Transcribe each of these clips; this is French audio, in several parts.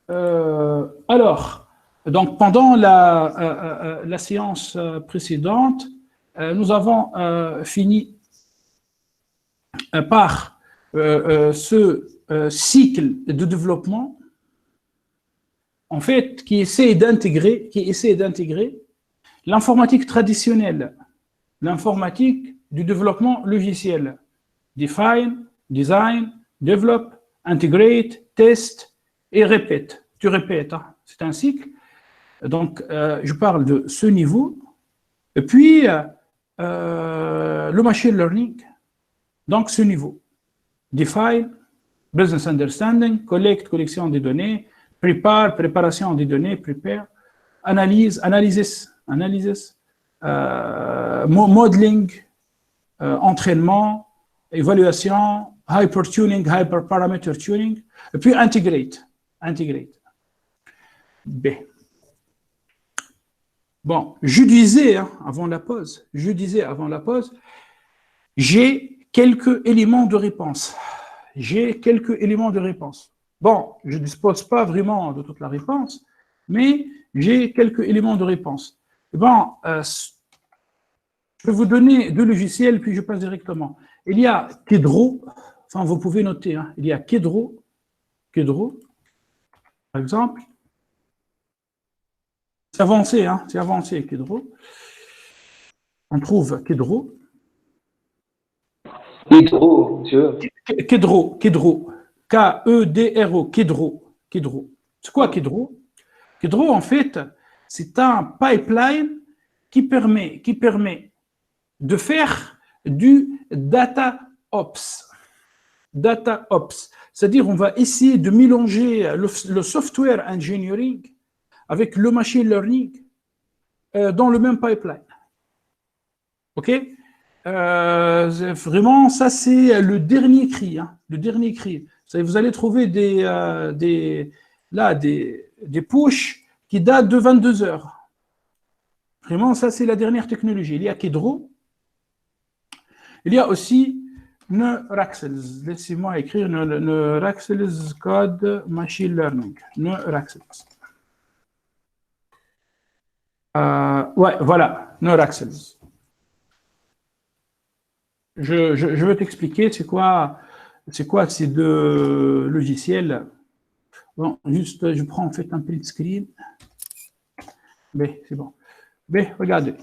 Alors, donc pendant la séance précédente, nous avons fini par ce cycle de développement, en fait, qui essaie d'intégrer l'informatique traditionnelle, l'informatique du développement logiciel. Define, design, develop, integrate, test et répète. Tu répètes, hein, c'est un cycle. Donc, je parle de ce niveau. Et puis, le machine learning, donc ce niveau. Define, business understanding, collection des données, prepare, préparation des données, prepare, analyse, analysis, modeling, entraînement, évaluation, hypertuning, hyperparameter tuning, et puis integrate. B. Bon, je disais avant la pause, j'ai quelques éléments de réponse. Bon, je ne dispose pas vraiment de toute la réponse, mais j'ai quelques éléments de réponse. Bon, je vais vous donner deux logiciels, puis je passe directement. Il y a Kedro, enfin vous pouvez noter, hein, il y a Kedro, par exemple. C'est avancé, Kedro. On trouve Kedro. Kedro, monsieur. Kedro. K-E-D-R-O, Kedro. C'est quoi Kedro? Kedro, en fait, c'est un pipeline qui permet de faire du data ops. C'est-à-dire, on va essayer de mélanger le software engineering avec le machine learning dans le même pipeline. OK? Vraiment, ça, c'est le dernier cri. Vous allez trouver des push qui datent de 22 heures. Vraiment, ça, c'est la dernière technologie. Il y a Kedro. Il y a aussi Neuraxels. Laissez-moi écrire Neuraxels Code Machine Learning. Neuraxels. Ouais, voilà, Neuraxels. Je vais t'expliquer c'est quoi ces deux logiciels. Bon, juste, je prends en fait un print screen. Mais c'est bon. Mais regardez.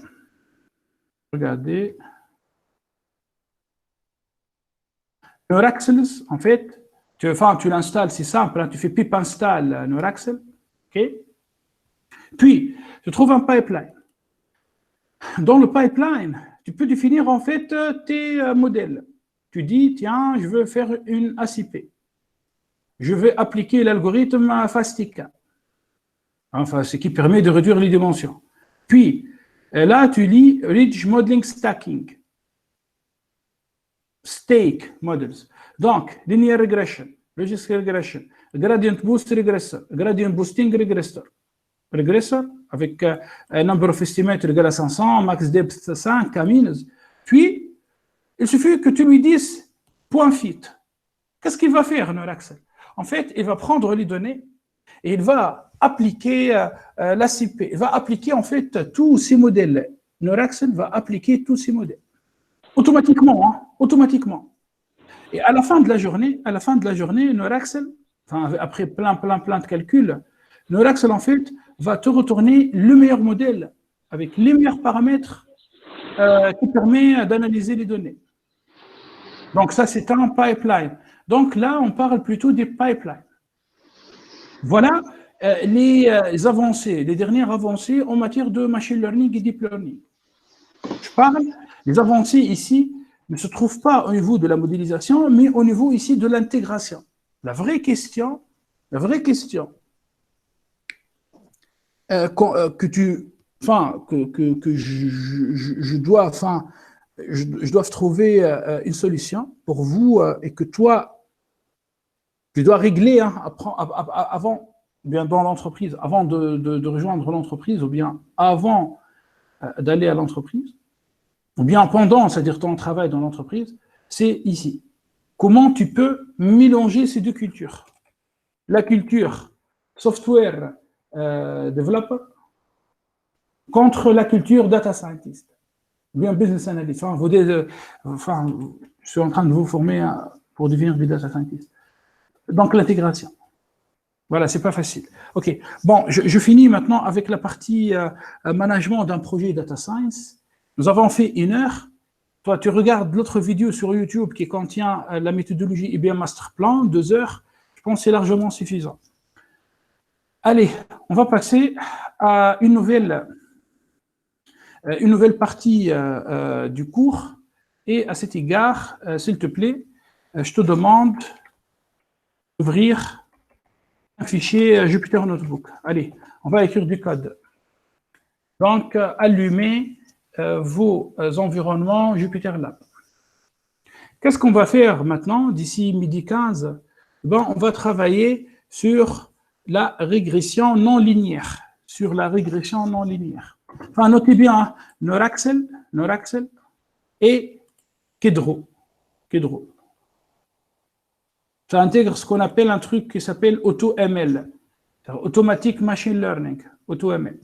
Neuraxels, en fait, tu l'installes, c'est simple, hein, tu fais pip install Neuraxels, ok? Puis, tu trouves un pipeline. Dans le pipeline, tu peux définir en fait tes modèles. Tu dis, tiens, je veux faire une ACP. Je vais appliquer l'algorithme FASTIC. Enfin, ce qui permet de réduire les dimensions. Puis, là, tu lis Ridge Modeling Stacking. Stake Models. Donc, Linear Regression, Logistic Regression, Gradient Boost Regressor, Gradient Boosting Regressor. Avec un number of estimates égal à 500, max depth 5, K-. Puis, il suffit que tu lui dises point fit. Qu'est-ce qu'il va faire, Neuraxel? En fait, il va prendre les données et il va appliquer l'ACP. Il va appliquer en fait tous ces modèles. Neuraxel va appliquer tous ces modèles. Automatiquement. Et à la fin de la journée, Neuraxel, après plein de calculs, Neuraxel, en fait, va te retourner le meilleur modèle avec les meilleurs paramètres qui permet d'analyser les données. Donc, ça, c'est un pipeline. Donc, là, on parle plutôt des pipelines. Voilà les avancées, les dernières avancées en matière de machine learning et deep learning. Je parle, les avancées ici ne se trouvent pas au niveau de la modélisation, mais au niveau ici de l'intégration. La vraie question que je dois trouver une solution pour vous et que toi, tu dois régler avant, bien dans l'entreprise, avant de rejoindre l'entreprise, ou bien avant d'aller à l'entreprise, ou bien pendant, c'est-à-dire ton travail dans l'entreprise, c'est ici. Comment tu peux mélanger ces deux cultures? La culture software developer contre la culture data scientist, ou bien business analyst. Enfin, je suis en train de vous former pour devenir du data scientist. Donc, l'intégration. Voilà, c'est pas facile. OK. Bon, je finis maintenant avec la partie management d'un projet data science. Nous avons fait 1 heure. Toi, tu regardes l'autre vidéo sur YouTube qui contient la méthodologie IBM Master Plan, 2 heures. Je pense que c'est largement suffisant. Allez, on va passer à une nouvelle partie du cours. Et à cet égard, s'il te plaît, je te demande d'ouvrir un fichier Jupyter Notebook. Allez, on va écrire du code. Donc, allumez vos environnements Jupyter Lab. Qu'est-ce qu'on va faire maintenant, d'ici midi 15? Ben, on va travailler sur la régression non linéaire. Sur la régression non linéaire. Enfin, notez bien, hein, Noraxel et Kedro. Ça intègre ce qu'on appelle un truc qui s'appelle AutoML, Automatic Machine Learning, AutoML.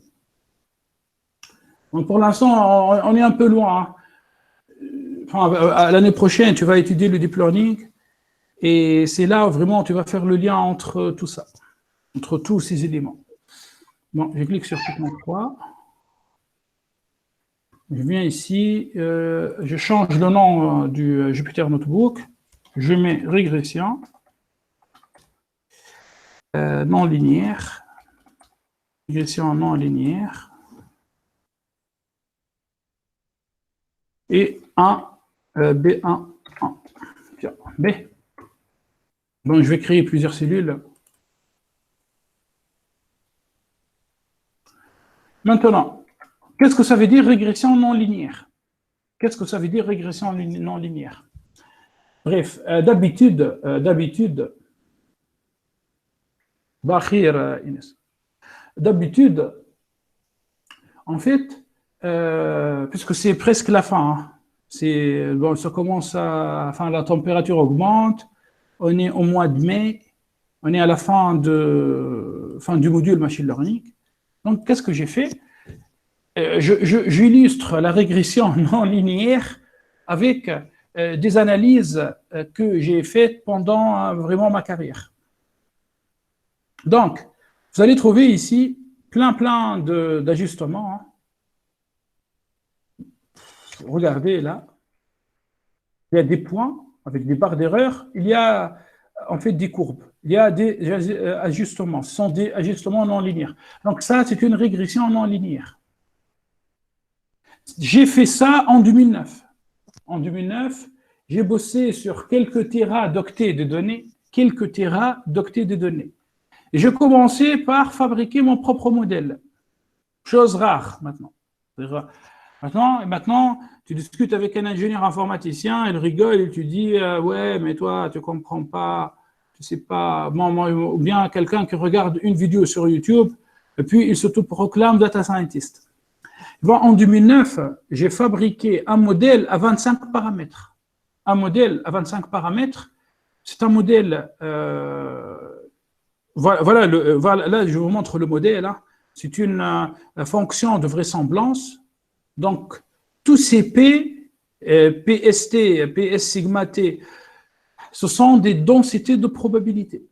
Donc pour l'instant, on est un peu loin. Hein. Enfin, l'année prochaine, tu vas étudier le deep learning et c'est là où vraiment tu vas faire le lien entre tout ça, entre tous ces éléments. Bon, je clique sur Python 3. Je viens ici, je change le nom du Jupyter Notebook, je mets régression non linéaire, régression non linéaire, et B1, 1. Tiens, B. Donc, je vais créer plusieurs cellules. Maintenant, qu'est-ce que ça veut dire régression non linéaire? Qu'est-ce que ça veut dire régression non linéaire? Bref, d'habitude, en fait, puisque c'est presque la fin, hein, bon, ça commence à, enfin, la température augmente, on est au mois de mai, on est à la fin du module machine learning. Donc, qu'est-ce que j'ai fait? J'illustre la régression non linéaire avec des analyses que j'ai faites pendant vraiment ma carrière. Donc, vous allez trouver ici plein d'ajustements. Hein. Regardez là, il y a des points avec des barres d'erreur, il y a en fait des courbes, il y a des ajustements, ce sont des ajustements non linéaires. Donc ça, c'est une régression non linéaire. J'ai fait ça en 2009. En 2009, j'ai bossé sur quelques téradoctets de données, Et j'ai commencé par fabriquer mon propre modèle. Chose rare maintenant. Maintenant, tu discutes avec un ingénieur informaticien, il rigole et tu dis ouais, mais toi, tu comprends pas, tu sais pas. Ou bien quelqu'un qui regarde une vidéo sur YouTube et puis il s'autoproclame data scientist. Bon, en 2009, j'ai fabriqué un modèle à 25 paramètres. Un modèle à 25 paramètres, c'est un modèle. Voilà, là, je vous montre le modèle. Hein. C'est une fonction de vraisemblance. Donc, tous ces P, PST, PS sigma T, ce sont des densités de probabilité.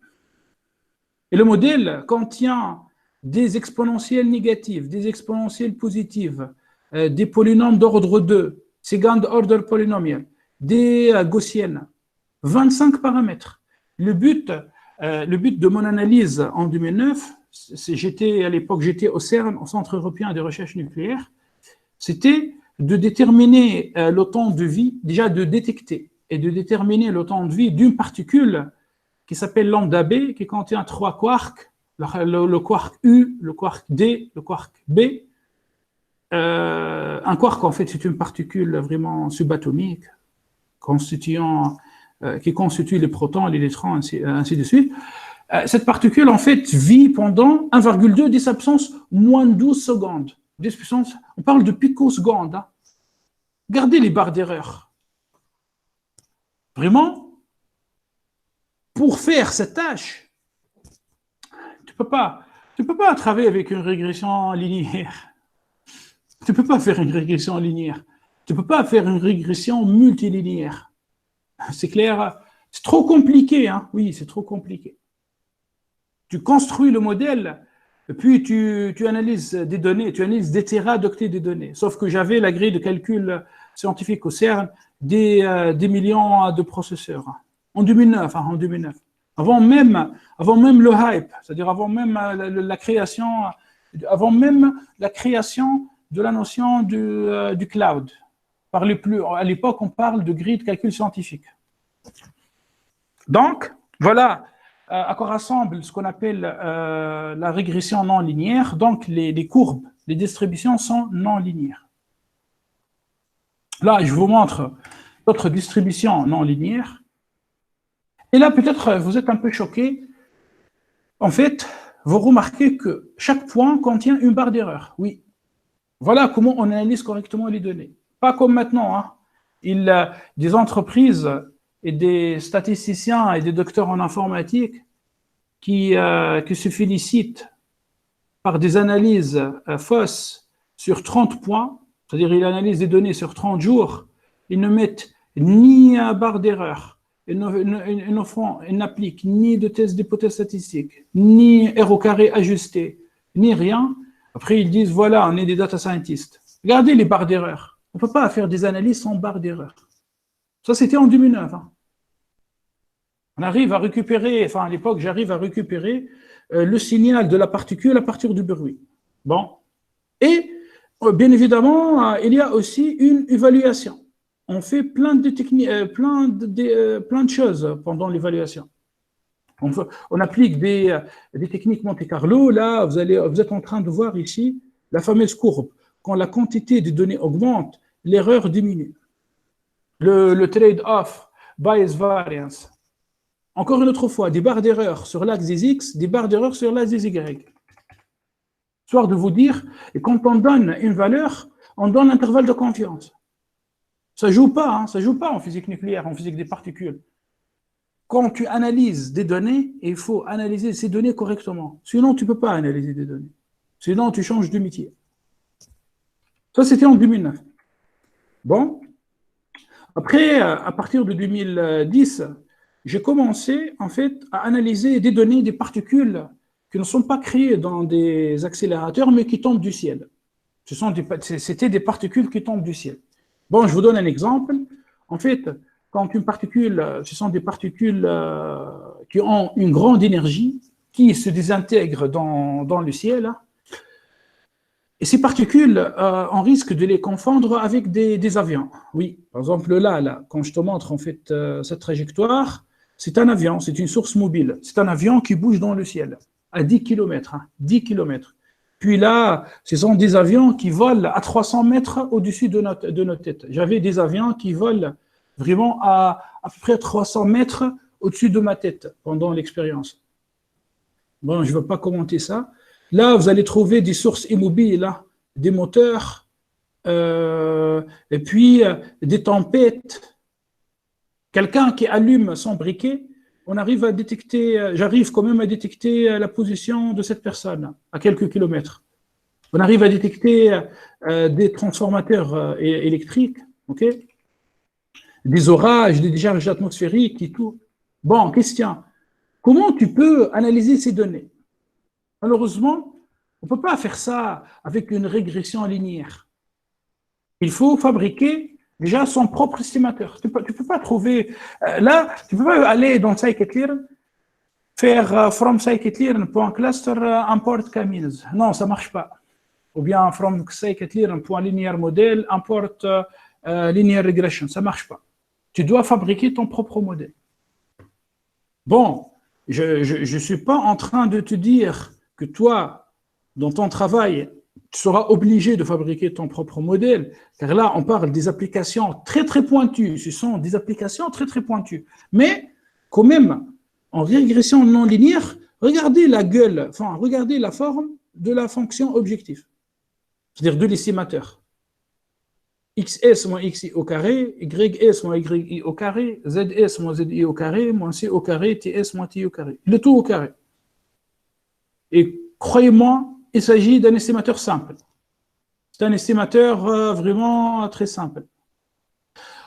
Et le modèle contient des exponentielles négatives, des exponentielles positives, des polynômes d'ordre 2, second order polynomial, des gaussiennes, 25 paramètres. Le but de mon analyse en 2009, à l'époque, j'étais au CERN, au Centre européen de recherche nucléaire, c'était de déterminer le temps de vie, déjà de détecter et de déterminer le temps de vie d'une particule qui s'appelle lambda B, qui contient 3 quarks, le quark U, le quark D, le quark B. Un quark, en fait, c'est une particule vraiment subatomique, qui constitue les protons, les électrons, ainsi de suite. Cette particule, en fait, vit pendant 1,2 10 puissance moins 12 secondes. 10 puissance, on parle de picosecondes. Hein. Regardez les barres d'erreur. Vraiment, pour faire cette tâche, Tu peux pas travailler avec une régression linéaire. Tu peux pas faire une régression linéaire. Tu peux pas faire une régression multilinéaire. C'est clair? C'est trop compliqué, hein? Oui, c'est trop compliqué. Tu construis le modèle, et puis tu analyses des données, tu analyses des téradoctets de données. Sauf que j'avais la grille de calcul scientifique au CERN des millions de processeurs. En 2009, hein, en 2009. Avant même le hype, c'est-à-dire avant même la création de la notion du cloud. À l'époque, on parle de grille de calcul scientifique. Donc, voilà à quoi rassemble ce qu'on appelle la régression non linéaire. Donc, les courbes, les distributions sont non linéaires. Là, je vous montre d'autres distributions non linéaires. Et là, peut-être, vous êtes un peu choqués. En fait, vous remarquez que chaque point contient une barre d'erreur. Oui. Voilà comment on analyse correctement les données. Pas comme maintenant. Hein. Des entreprises et des statisticiens et des docteurs en informatique qui se félicitent par des analyses fausses sur 30 points, c'est-à-dire ils analysent des données sur 30 jours, ils ne mettent ni un barre d'erreur, ils n'appliquent ni de test d'hypothèse statistique, ni R au carré ajusté, ni rien. Après, ils disent, voilà, on est des data scientists. Regardez les barres d'erreur. On ne peut pas faire des analyses sans barre d'erreur. Ça, c'était en 2009. Hein. On arrive à récupérer, enfin, à l'époque, j'arrive à récupérer le signal de la particule à partir du bruit. Bon. Et, bien évidemment, il y a aussi une évaluation. On fait plein de techniques, plein de choses pendant l'évaluation. On applique des techniques Monte Carlo. Là, vous êtes en train de voir ici la fameuse courbe. Quand la quantité de données augmente, l'erreur diminue. Le trade-off, bias variance. Encore une autre fois, des barres d'erreur sur l'axe des X, des barres d'erreur sur l'axe des Y. Histoire de vous dire, et quand on donne une valeur, on donne l'intervalle de confiance. Ça ne joue pas, hein, ça joue pas en physique nucléaire, en physique des particules. Quand tu analyses des données, il faut analyser ces données correctement. Sinon, tu ne peux pas analyser des données. Sinon, tu changes de métier. Ça, c'était en 2009. Bon. Après, à partir de 2010, j'ai commencé, en fait, à analyser des données, des particules qui ne sont pas créées dans des accélérateurs, mais qui tombent du ciel. C'était des particules qui tombent du ciel. Bon, je vous donne un exemple. En fait, quand une particule, ce sont des particules qui ont une grande énergie, qui se désintègrent dans le ciel. Et ces particules, on risque de les confondre avec des avions. Oui, par exemple, là, quand je te montre en fait cette trajectoire, c'est un avion, c'est une source mobile. C'est un avion qui bouge dans le ciel à 10 km. 10 km. Puis là, ce sont des avions qui volent à 300 mètres au-dessus de nos têtes. J'avais des avions qui volent vraiment à peu près 300 mètres au-dessus de ma tête pendant l'expérience. Bon, je ne veux pas commenter ça. Là, vous allez trouver des sources immobiles, là, des moteurs, et puis des tempêtes. Quelqu'un qui allume son briquet, on arrive à détecter, j'arrive quand même à détecter la position de cette personne à quelques kilomètres. On arrive à détecter des transformateurs électriques, ok? Des orages, des décharges atmosphériques et tout. Bon, question. Comment tu peux analyser ces données? Malheureusement, on ne peut pas faire ça avec une régression linéaire. Il faut fabriquer déjà son propre estimateur. Tu peux pas trouver... là, tu ne peux pas aller dans scikit-learn, faire from scikit-learn.cluster import k-means. Non, ça ne marche pas. Ou bien from scikit-learn.linear model import linear regression. Ça ne marche pas. Tu dois fabriquer ton propre modèle. Bon, je ne suis pas en train de te dire que toi, dans ton travail, tu seras obligé de fabriquer ton propre modèle, car là, on parle des applications très, très pointues. Ce sont des applications très, très pointues. Mais, quand même, en régression non linéaire, regardez la gueule, enfin, regardez la forme de la fonction objectif, c'est-à-dire de l'estimateur. XS moins XI au carré, YS moins YI au carré, ZS moins ZI au carré, moins C au carré, TS moins TI au carré. Le tout au carré. Et croyez-moi, il s'agit d'un estimateur simple. C'est un estimateur vraiment très simple.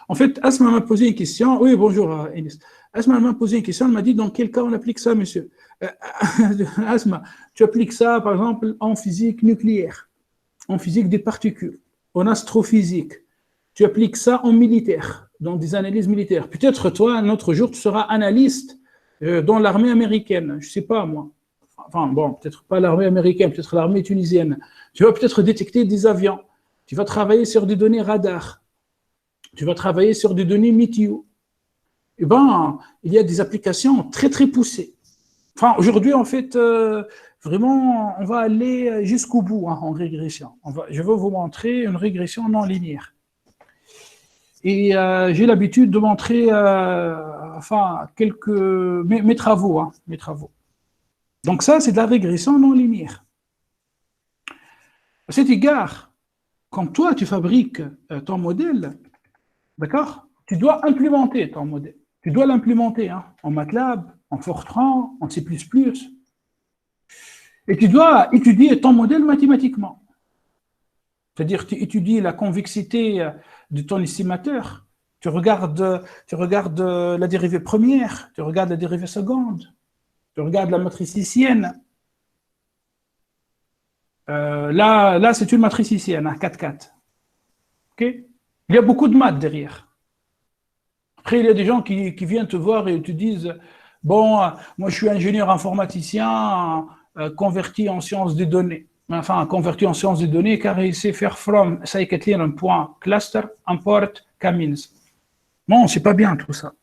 En fait, Asma m'a posé une question. Oui, bonjour, Enis. Asma m'a posé une question. Elle m'a dit dans quel cas on applique ça, monsieur Asma, tu appliques ça, par exemple, en physique nucléaire, en physique des particules, en astrophysique. Tu appliques ça en militaire, dans des analyses militaires. Peut-être toi, un autre jour, tu seras analyste dans l'armée américaine. Je ne sais pas, moi. Enfin, bon, peut-être pas l'armée américaine, peut-être l'armée tunisienne. Tu vas peut-être détecter des avions. Tu vas travailler sur des données radar. Tu vas travailler sur des données météo. Eh bien, il y a des applications très, très poussées. Enfin, aujourd'hui, en fait, vraiment, on va aller jusqu'au bout en régression. Je vais vous montrer une régression non linéaire. Et j'ai l'habitude de montrer mes travaux, mes travaux. Donc ça, c'est de la régression non linéaire. À cet égard, quand toi, tu fabriques ton modèle, d'accord, tu dois implémenter ton modèle. Tu dois l'implémenter en MATLAB, en Fortran, en C++. Et tu dois étudier ton modèle mathématiquement. C'est-à-dire, tu étudies la convexité de ton estimateur. Tu regardes la dérivée première, tu regardes la dérivée seconde, tu regardes la matrice hessienne. Là c'est une matrice hessienne, 4-4. Okay. Il y a beaucoup de maths derrière. Après, il y a des gens qui viennent te voir et te disent « Bon, moi je suis ingénieur informaticien converti en sciences des données. » Enfin, converti en sciences des données car il sait faire from, ça écrit un point cluster, import, K-means. Non, c'est pas bien tout ça.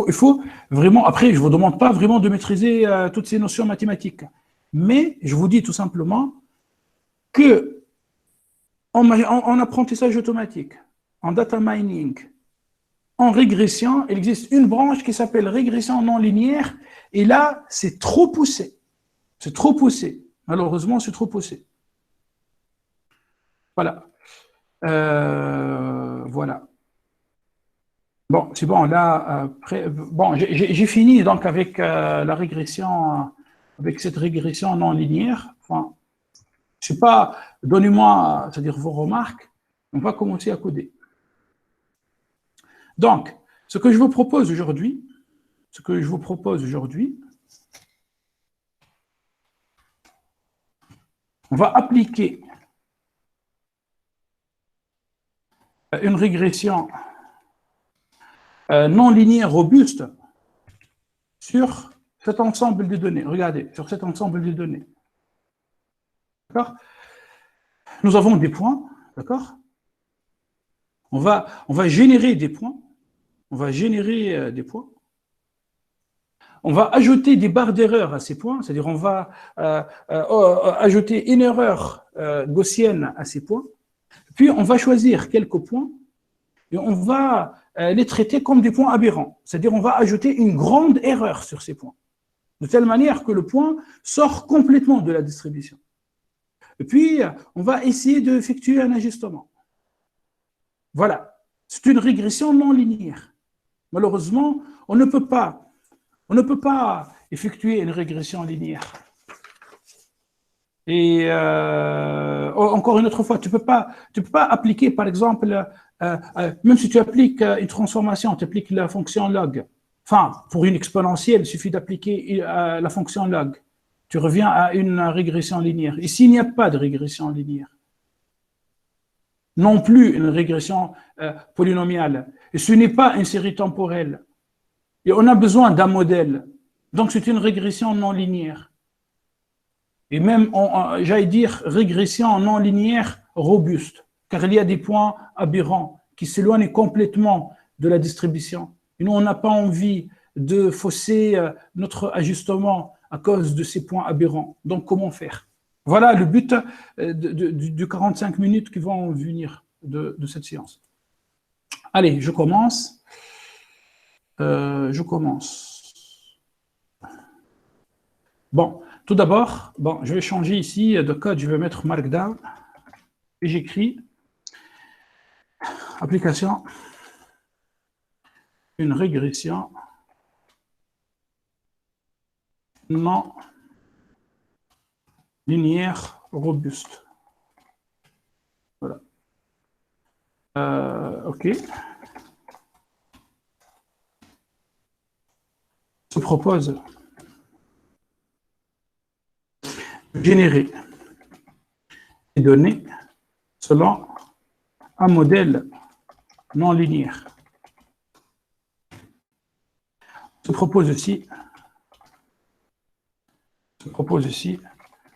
Il faut vraiment, après, je ne vous demande pas vraiment de maîtriser toutes ces notions mathématiques. Mais je vous dis tout simplement que en apprentissage automatique, en data mining, en régression, il existe une branche qui s'appelle régression non linéaire, et là, c'est trop poussé. C'est trop poussé. Malheureusement, c'est trop poussé. Voilà. Voilà. Bon, c'est bon, là, bon, j'ai fini donc avec la régression, avec cette régression non linéaire. Enfin, je sais pas, donnez-moi, c'est-à-dire vos remarques, on va commencer à coder. Donc, ce que je vous propose aujourd'hui, on va appliquer une régression non linéaire robuste sur cet ensemble de données. Regardez, sur cet ensemble de données. D'accord? Nous avons des points, d'accord? On va générer des points. On va générer des points. On va ajouter des barres d'erreur à ces points, c'est-à-dire on va ajouter une erreur gaussienne à ces points. Puis on va choisir quelques points et on va les traiter comme des points aberrants. C'est-à-dire on va ajouter une grande erreur sur ces points, de telle manière que le point sort complètement de la distribution. Et puis, on va essayer d'effectuer un ajustement. Voilà. C'est une régression non linéaire. Malheureusement, on ne peut pas effectuer une régression linéaire. Et encore une autre fois, tu peux pas appliquer, par exemple, même si tu appliques une transformation, tu appliques la fonction log. Enfin, pour une exponentielle, il suffit d'appliquer la fonction log. Tu reviens à une régression linéaire. Ici, il n'y a pas de régression linéaire. Non plus une régression polynomiale. Et ce n'est pas une série temporelle. Et on a besoin d'un modèle. Donc, c'est une régression non linéaire. Et même, j'allais dire, régression non linéaire robuste, car il y a des points aberrants qui s'éloignent complètement de la distribution. Et nous, on n'a pas envie de fausser notre ajustement à cause de ces points aberrants. Donc, comment faire? Voilà le but de 45 minutes qui vont venir de cette séance. Allez, je commence. Bon, tout d'abord, je vais changer ici de code, je vais mettre Markdown et j'écris application, une régression non linéaire robuste. Voilà. OK. Se propose de générer des données selon un modèle non linéaire. Se propose aussi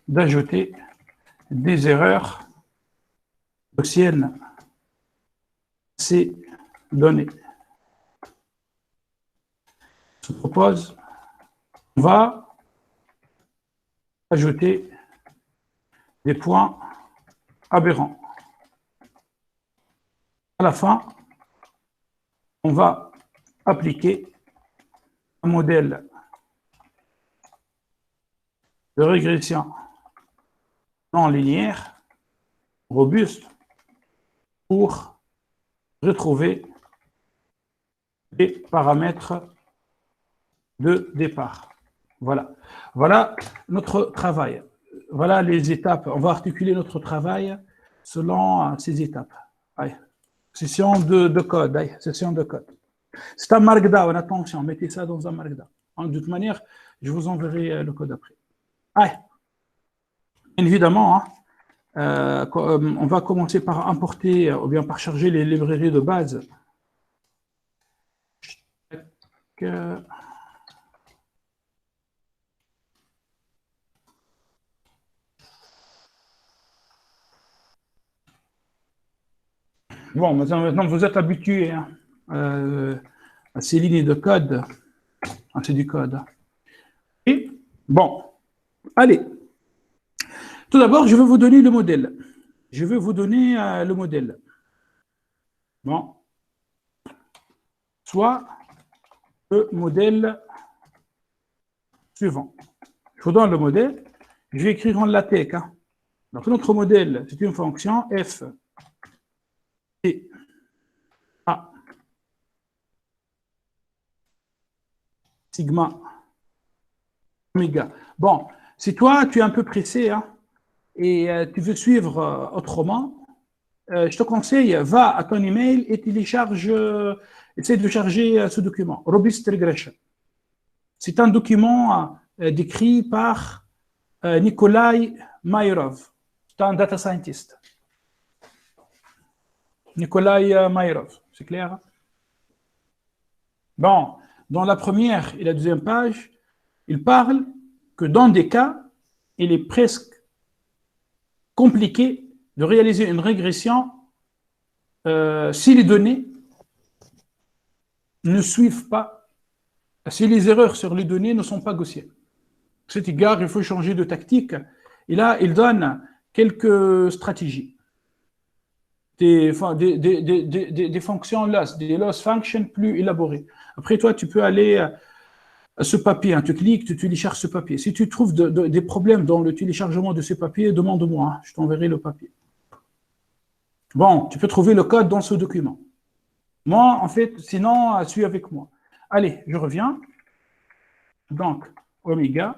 d'ajouter des erreurs gaussiennes à ces données. Se propose, on va ajouter des points aberrants. À la fin, on va appliquer un modèle de régression non linéaire robuste pour retrouver les paramètres de départ. Voilà. Voilà notre travail. Voilà les étapes. On va articuler notre travail selon ces étapes. Allez. Session de code. Allez. Session de code. C'est un Markdown. Attention, mettez ça dans un Markdown. De toute manière, je vous enverrai le code après. Allez. Évidemment, on va commencer par importer ou bien par charger les librairies de base. Bon, maintenant vous êtes habitués à ces lignes de code. C'est du code. Et bon, allez. Tout d'abord, je vais vous donner le modèle. Je vais vous donner le modèle. Bon. Soit le modèle suivant. Je vous donne le modèle. Je vais écrire en latex. Donc, notre modèle, c'est une fonction f et a sigma oméga. Bon, si toi, tu es un peu pressé et tu veux suivre autrement, je te conseille, va à ton email et télécharge, essaie de charger ce document, Robust Regression. C'est un document décrit par Nikolai Mayrov. C'est un data scientist. Nikolai Mayrov, c'est clair? Bon, dans la première et la deuxième page, il parle que dans des cas, il est presque compliqué de réaliser une régression si les données ne suivent pas, si les erreurs sur les données ne sont pas gaussiennes. À cet égard, il faut changer de tactique. Et là, il donne quelques stratégies. Des fonctions loss, des loss functions plus élaborées. Après, toi, tu peux aller à ce papier, tu cliques, tu télécharges ce papier. Si tu trouves des problèmes dans le téléchargement de ce papier, demande-moi, je t'enverrai le papier. Bon, tu peux trouver le code dans ce document. Moi, en fait, sinon, suis avec moi. Allez, je reviens. Donc, oméga.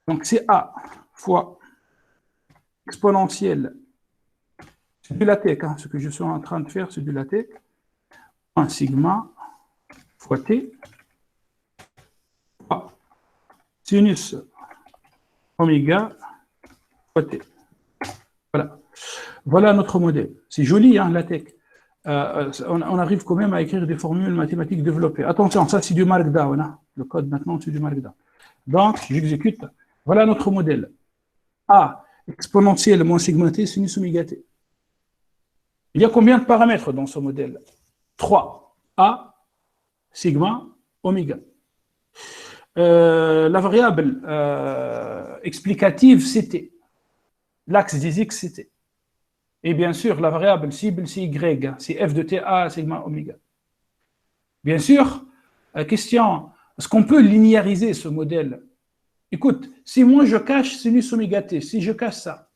Donc, c'est A fois exponentielle. C'est du latex. Ce que je suis en train de faire, c'est du latex. Un sigma fois T. Sinus oméga fois T. Voilà. Voilà notre modèle. C'est joli, latex. On arrive quand même à écrire des formules mathématiques développées. Attention, ça c'est du Markdown. Le code maintenant, c'est du Markdown. Donc, j'exécute. Voilà notre modèle. A exponentielle moins sigma T sinus oméga T. Il y a combien de paramètres dans ce modèle? 3. A, sigma, oméga. La variable explicative, c'était l'axe des x, c'était. Et bien sûr, la variable cible, c'est y, c'est f de t, a, sigma, oméga. Bien sûr, question, est-ce qu'on peut linéariser ce modèle? Écoute, si moi je cache sinus oméga t, si je cache ça,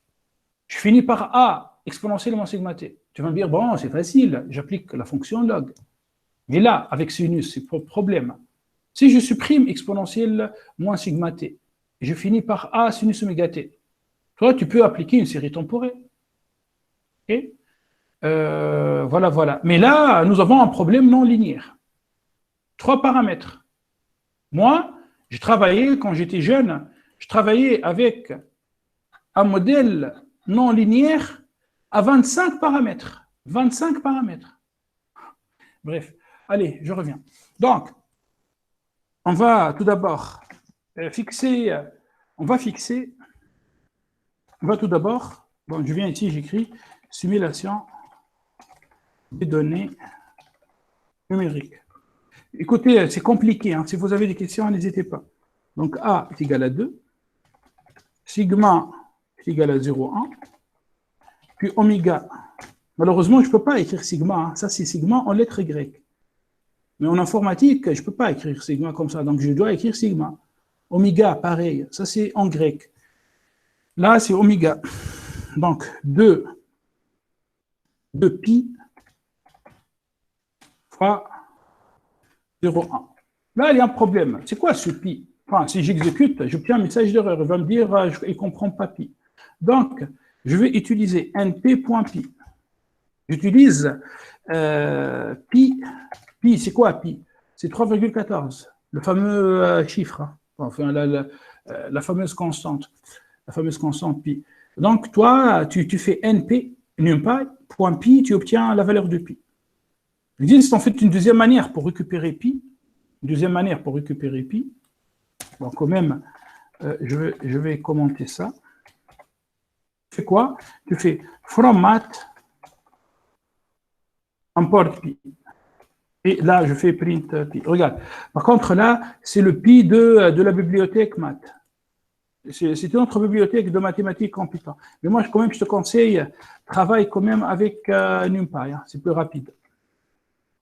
je finis par a exponentielle moins sigma t. Tu vas me dire, bon, c'est facile, j'applique la fonction log. Mais là, avec sinus, c'est problème. Si je supprime exponentielle moins sigma t, et je finis par A sinus oméga t. Toi, tu peux appliquer une série temporelle. Okay? Voilà, voilà. Mais là, nous avons un problème non linéaire. 3 paramètres. Moi, j'ai travaillé, quand j'étais jeune, je travaillais avec un modèle non linéaire à 25 paramètres. 25 paramètres. Bref, allez, je reviens. Donc, on va tout d'abord fixer, on va tout d'abord, bon, je viens ici, j'écris simulation des données numériques. Écoutez, c'est compliqué, hein. Si vous avez des questions, n'hésitez pas. Donc, A est égal à 2, sigma est égal à 0,1, puis oméga. Malheureusement, je ne peux pas écrire sigma, hein. Ça, c'est sigma en lettres grecques. Mais en informatique, je ne peux pas écrire sigma comme ça, donc je dois écrire sigma. Oméga, pareil, ça c'est en grec. Là, c'est oméga. Donc, 2 pi fois 0,1. Là, il y a un problème. C'est quoi ce pi? Enfin, si j'exécute, j'obtiens un message d'erreur. Il va me dire, il ne comprend pas pi. Donc, je vais utiliser np.pi. J'utilise pi. Pi, c'est quoi pi? C'est 3,14. Le fameux chiffre. Hein. Enfin, la fameuse constante. La fameuse constante pi. Donc, toi, tu fais np, numpy.pi, tu obtiens la valeur de pi. Il existe en fait une deuxième manière pour récupérer pi. Une deuxième manière pour récupérer pi. Bon, quand même, je vais commenter ça. Tu fais quoi? Tu fais from math import pi. Et là, je fais print pi. Regarde. Par contre, là, c'est le pi de la bibliothèque math. C'est une autre bibliothèque de mathématiques computant. Mais moi, quand même, je te conseille, travaille quand même avec NumPy. Hein, c'est plus rapide.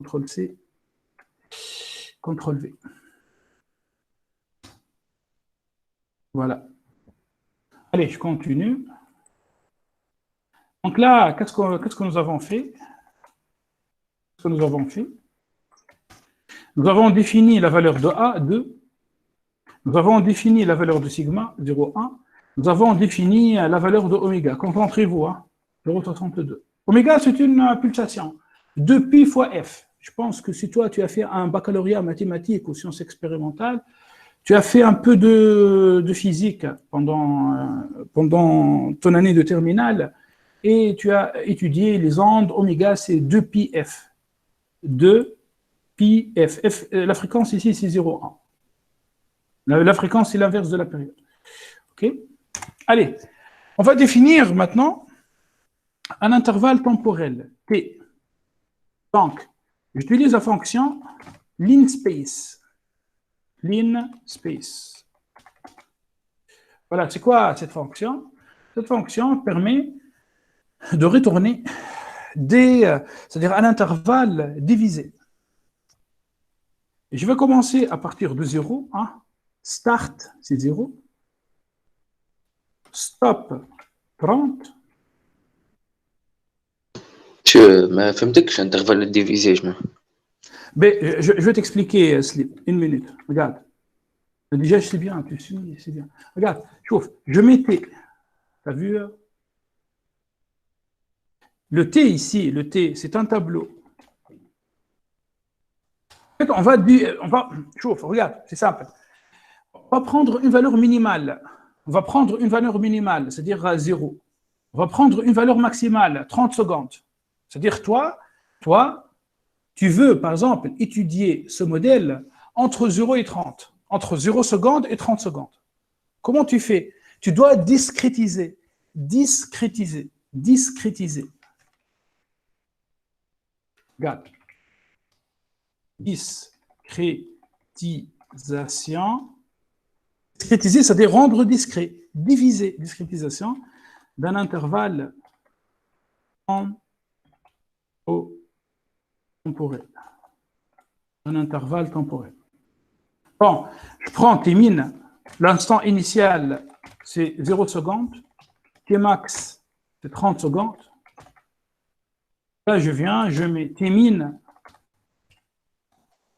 CTRL-C, CTRL-V. Voilà. Allez, je continue. Donc là, qu'est-ce que nous avons fait? Qu'est-ce que nous avons fait? Nous avons défini la valeur de A, 2. Nous avons défini la valeur de sigma, 0,1. Nous avons défini la valeur de oméga. Concentrez-vous, hein, 0,62. Oméga, c'est une pulsation. 2pi fois f. Je pense que si toi, tu as fait un baccalauréat mathématique ou sciences expérimentales, tu as fait un peu de physique pendant ton année de terminale et tu as étudié les ondes. Oméga, c'est 2pi f. 2pi f. La fréquence ici, c'est 0,1. La fréquence, c'est l'inverse de la période. OK? Allez, on va définir maintenant un intervalle temporel, t. Donc, j'utilise la fonction linspace. Linspace. Voilà, c'est quoi cette fonction? Cette fonction permet de retourner c'est-à-dire un intervalle divisé. Et je vais commencer à partir de 0. Hein. Start, c'est 0. Stop, 30. Je ما فهمتكش intervalle divisé. Mais je vais t'expliquer, Slip, une minute. Regarde. Déjà, je sais bien, tu suis, c'est bien. Regarde, chauffe. Je mettais, tu as vu? Le T ici, le T, c'est un tableau. En fait, on va, chauffe, regarde, c'est simple. On va prendre une valeur minimale. On va prendre une valeur minimale, c'est-à-dire 0. On va prendre une valeur maximale, 30 secondes. C'est-à-dire toi, tu veux, par exemple, étudier ce modèle entre 0 et 30, entre 0 secondes et 30 secondes. Comment tu fais? Tu dois discrétiser. Regarde. Discrétisation. Discrétiser, c'est-à-dire rendre discret. Diviser, discrétisation, d'un intervalle temporel. Un intervalle temporel. Bon, je prends T-min, l'instant initial, c'est 0 secondes, T-max, c'est 30 secondes. Là, je viens, je mets T-min,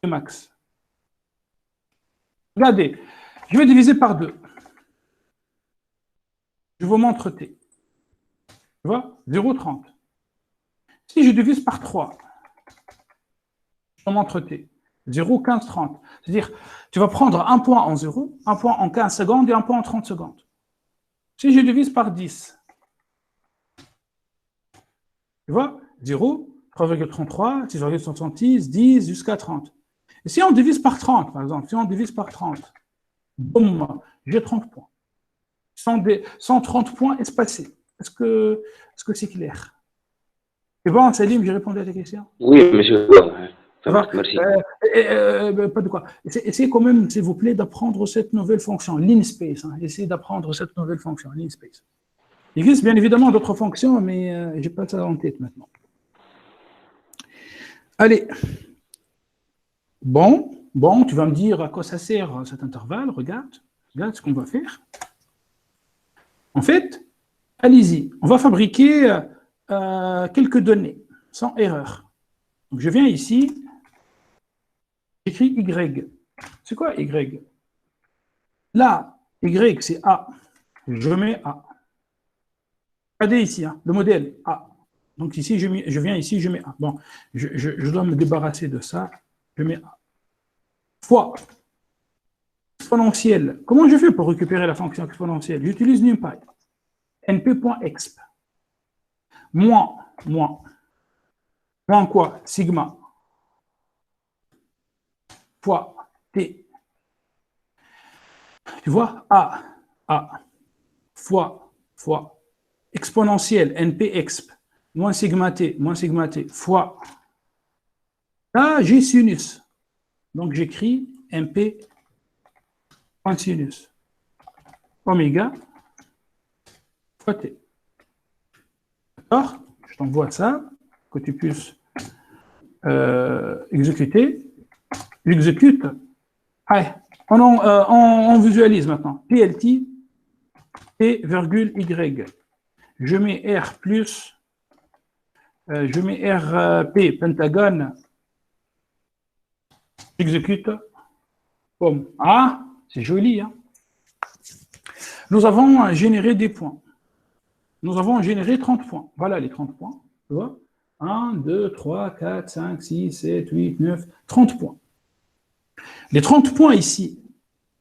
T-max. Regardez, je vais diviser par 2. je vous montre T. Tu vois, 0,30. Si je divise par 3, je te montre T. 0,1530. C'est-à-dire, tu vas prendre un point en 0, un point en 15 secondes et un point en 30 secondes. Si je divise par 10, tu vois, 0, 3,33, 6,66, 10 jusqu'à 30. Et si on divise par 30, par exemple, si on divise par 30, boum, j'ai 30 points. 130 points espacés. Est-ce que c'est clair? C'est bon, Salim, j'ai répondu à ta question? Oui, monsieur. Ça va? Merci. Pas de quoi. Essayez quand même, s'il vous plaît, d'apprendre cette nouvelle fonction, linspace. Hein. Essayez d'apprendre cette nouvelle fonction, linspace. Il existe bien évidemment d'autres fonctions, mais je n'ai pas ça en tête maintenant. Allez. Bon, tu vas me dire à quoi ça sert cet intervalle. Regarde ce qu'on va faire. En fait, allez-y. On va fabriquer quelques données sans erreur. Donc, je viens ici. J'écris Y. C'est quoi Y? Là, Y, c'est A. Je mets A. Regardez ici, hein, le modèle A. Donc ici, je viens ici, je mets A. Bon, je dois me débarrasser de ça. Je mets A. Fois exponentielle. Comment je fais pour récupérer la fonction exponentielle? J'utilise NumPy. np.exp. Moins quoi? Sigma. Fois T. Tu vois? A. Fois. Exponentielle, np.exp. Moins sigma T. Fois. Là, j'ai sinus. Donc, j'écris np.sinus. Oméga fois T. D'accord? Je t'envoie ça, que tu puisses exécuter. J'exécute. Allez, on visualise maintenant. PLT, T, virgule Y. Je mets R plus, je mets RP, pentagone. J'exécute. Boom. Ah, c'est joli. Hein? Nous avons généré des points. Nous avons généré 30 points. Voilà les 30 points. Tu vois? 1, 2, 3, 4, 5, 6, 7, 8, 9, 30 points. Les 30 points ici,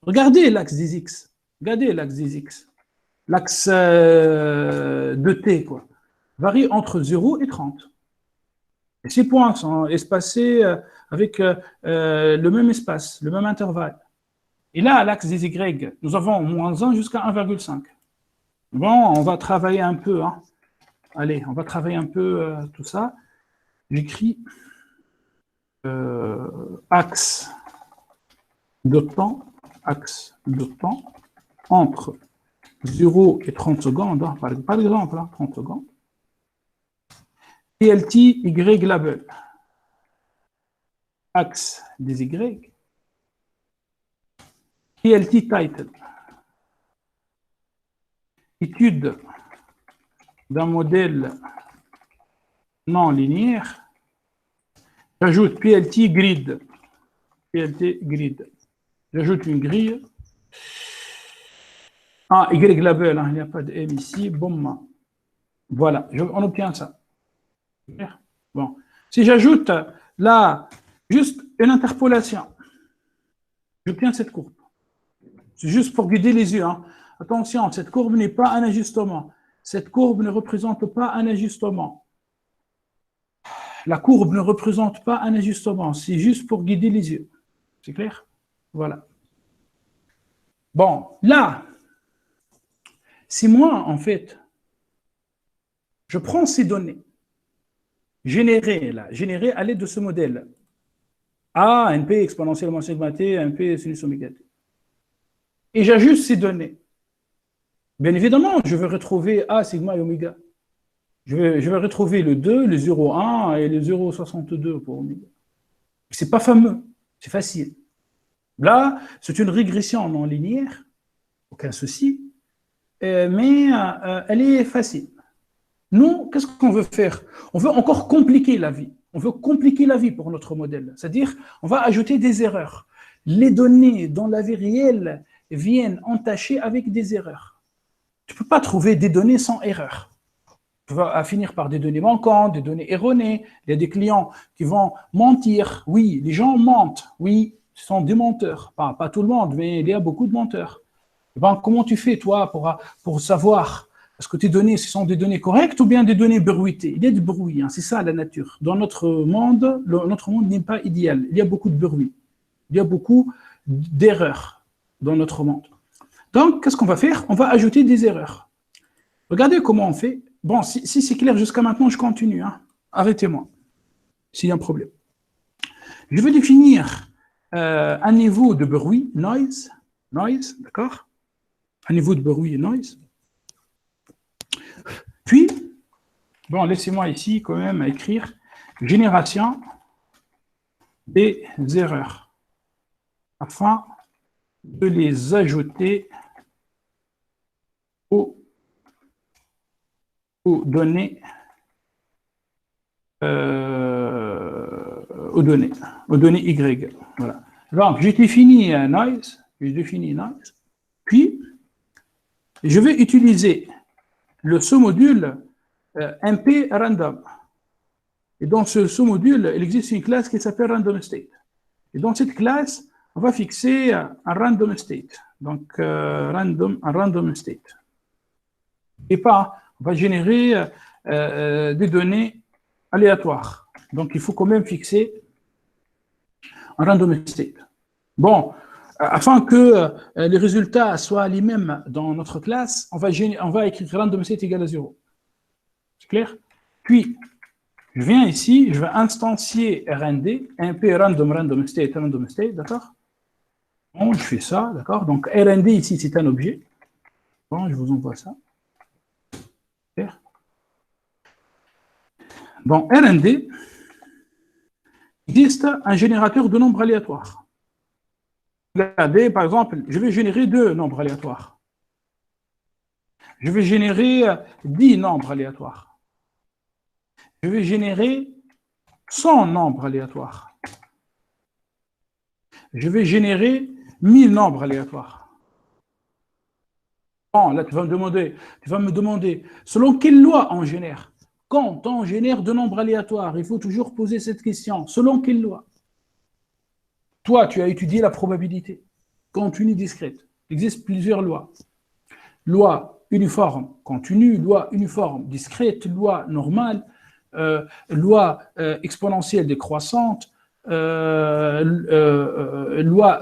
regardez l'axe des X. Regardez l'axe des X. L'axe de T, quoi, varie entre 0 et 30. Et ces points sont espacés avec le même espace, le même intervalle. Et là, à l'axe des Y, nous avons moins 1 jusqu'à 1,5. Bon, on va travailler un peu. Hein. Allez, on va travailler un peu tout ça. J'écris axe de temps entre 0 et 30 secondes, hein, par exemple, hein, 30 secondes. PLT Y label. Axe des Y. PLT title. Étude d'un modèle non linéaire. J'ajoute PLT grid. J'ajoute une grille. Ah, Y label, hein, il n'y a pas de M ici. Bon, voilà, on obtient ça. Bon. Si j'ajoute là juste une interpolation, j'obtiens cette courbe. C'est juste pour guider les yeux. Hein. Attention, cette courbe n'est pas un ajustement. Cette courbe ne représente pas un ajustement. La courbe ne représente pas un ajustement. C'est juste pour guider les yeux. C'est clair? Voilà. Bon, là, si moi, en fait, je prends ces données générées à l'aide de ce modèle, A, NP exponentiellement sigma T, NP sinus oméga T, et j'ajuste ces données, bien évidemment, je vais retrouver A, sigma et oméga. Je vais retrouver le 2, le 0,1 et le 0,62 pour oméga. C'est pas fameux, c'est facile. Là, c'est une régression non linéaire, aucun souci, mais elle est facile. Nous, qu'est-ce qu'on veut faire? On veut encore compliquer la vie. On veut compliquer la vie pour notre modèle. C'est-à-dire, on va ajouter des erreurs. Les données dans la vie réelle viennent entacher avec des erreurs. Tu ne peux pas trouver des données sans erreur. Tu vas finir par des données manquantes, des données erronées. Il y a des clients qui vont mentir. Oui, les gens mentent. Oui, ce sont des menteurs. Pas tout le monde, mais il y a beaucoup de menteurs. Eh ben, comment tu fais, toi, pour savoir est-ce que tes données, ce sont des données correctes ou bien des données bruitées? Il y a du bruit, hein, c'est ça la nature. Dans notre monde n'est pas idéal. Il y a beaucoup de bruit. Il y a beaucoup d'erreurs dans notre monde. Donc, qu'est-ce qu'on va faire? On va ajouter des erreurs. Regardez comment on fait. Bon, si c'est clair jusqu'à maintenant, je continue. Hein. Arrêtez-moi s'il y a un problème. Je vais définir un niveau de bruit, noise, d'accord? Un niveau de bruit et noise. Puis, bon, laissez-moi ici quand même écrire génération des erreurs afin de les ajouter aux données Y. Voilà. Donc, j'ai défini noise, puis je vais utiliser le sous-module MP random. Et dans ce sous-module, il existe une classe qui s'appelle random state. Et dans cette classe, on va fixer un random state. Donc, un random state. Et pas, on va générer des données aléatoires. Donc, il faut quand même fixer un random state. Bon, afin que les résultats soient les mêmes dans notre classe, on va écrire random state égale à 0. C'est clair? Puis, je viens ici, je vais instancier RND, MP random state, d'accord? Bon, je fais ça, d'accord? Donc, RND ici, c'est un objet. Bon, je vous envoie ça. Clair? Dans RND, il existe un générateur de nombres aléatoires. Regardez, par exemple, je vais générer 2 nombres aléatoires. Je vais générer 10 nombres aléatoires. Je vais générer 100 nombres aléatoires. Je vais générer 1000 nombres aléatoires. Bon, là, tu vas me demander, selon quelle loi on génère? Quand on génère de nombres aléatoires, il faut toujours poser cette question. Selon quelle loi? Toi, tu as étudié la probabilité continue discrète. Il existe plusieurs lois. Loi uniforme continue, loi uniforme discrète, loi normale, loi exponentielle décroissante, loi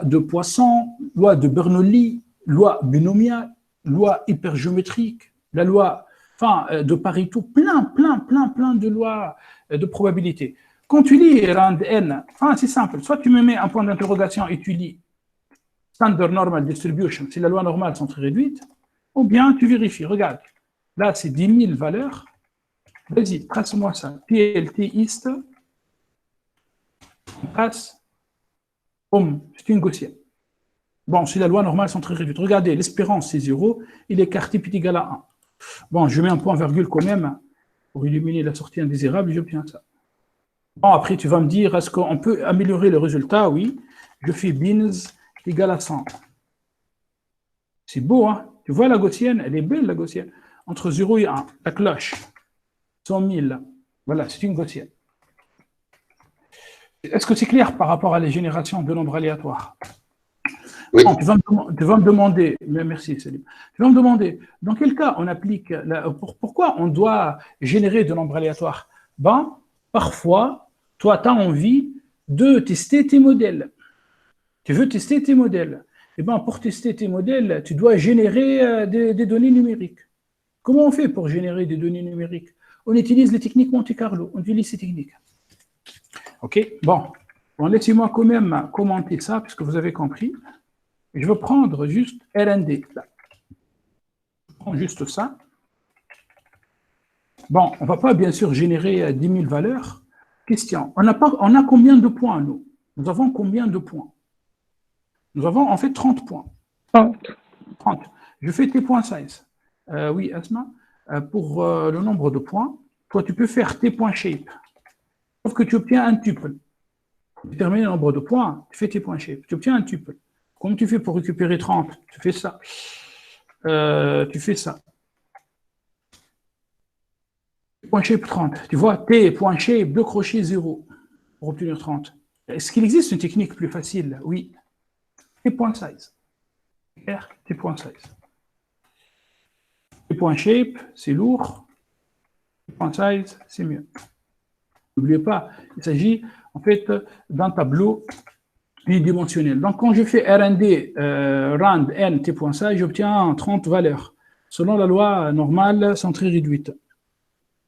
de Poisson, loi de Bernoulli, loi binomiale, loi hypergéométrique, la loi de Pareto, plein de lois de probabilité. Quand tu lis rand n, c'est simple, soit tu me mets un point d'interrogation et tu lis Standard Normal Distribution, c'est la loi normale centrée réduite, ou bien tu vérifies, regarde, là c'est 10 000 valeurs, vas-y, trace-moi ça, PLT East, trace, boum, c'est une gaussienne. Bon, c'est la loi normale centrée réduite. Regardez, l'espérance c'est 0, et l'écart type est égal à 1. Bon, je mets un point virgule quand même pour éliminer la sortie indésirable, j'obtiens ça. Bon, après, tu vas me dire, est-ce qu'on peut améliorer le résultat? Oui. Je fais bins égale à 100. C'est beau, hein? Tu vois la gaussienne? Elle est belle, la gaussienne. Entre 0 et 1, la cloche. 100 000. Voilà, c'est une gaussienne. Est-ce que c'est clair par rapport à la génération de nombres aléatoires? Oui. Bon, tu vas me demander, merci Salim, tu vas me demander, dans quel cas on applique, pourquoi on doit générer de nombres aléatoires? Ben, parfois, toi, tu as envie de tester tes modèles. Tu veux tester tes modèles. Et ben, pour tester tes modèles, tu dois générer des données numériques. Comment on fait pour générer des données numériques? On utilise les techniques Monte Carlo, on utilise ces techniques. OK, bon, laissez-moi quand même commenter ça, puisque vous avez compris. Je vais prendre juste RND. Là. Je prends juste ça. Bon, on ne va pas bien sûr générer 10 000 valeurs. Question, on a combien de points, nous? Nous avons combien de points? Nous avons en fait 30 points. 30. Je fais tes points size. Oui, Asma, pour le nombre de points, toi, tu peux faire tes points shape. Sauf que tu obtiens un tuple. Pour déterminer le nombre de points, tu fais tes points shape. Tu obtiens un tuple. Comment tu fais pour récupérer 30? Tu fais ça. Tu fais ça. Point shape 30. Tu vois, T, point shape, 2 crochets, 0 pour obtenir 30. Est-ce qu'il existe une technique plus facile? Oui. T point size. R, T point size. T point shape, c'est lourd. T point size, c'est mieux. N'oubliez pas, il s'agit en fait d'un tableau bidimensionnel. Donc, quand je fais RND, rand, n, T point size, j'obtiens 30 valeurs, selon la loi normale centrée réduite.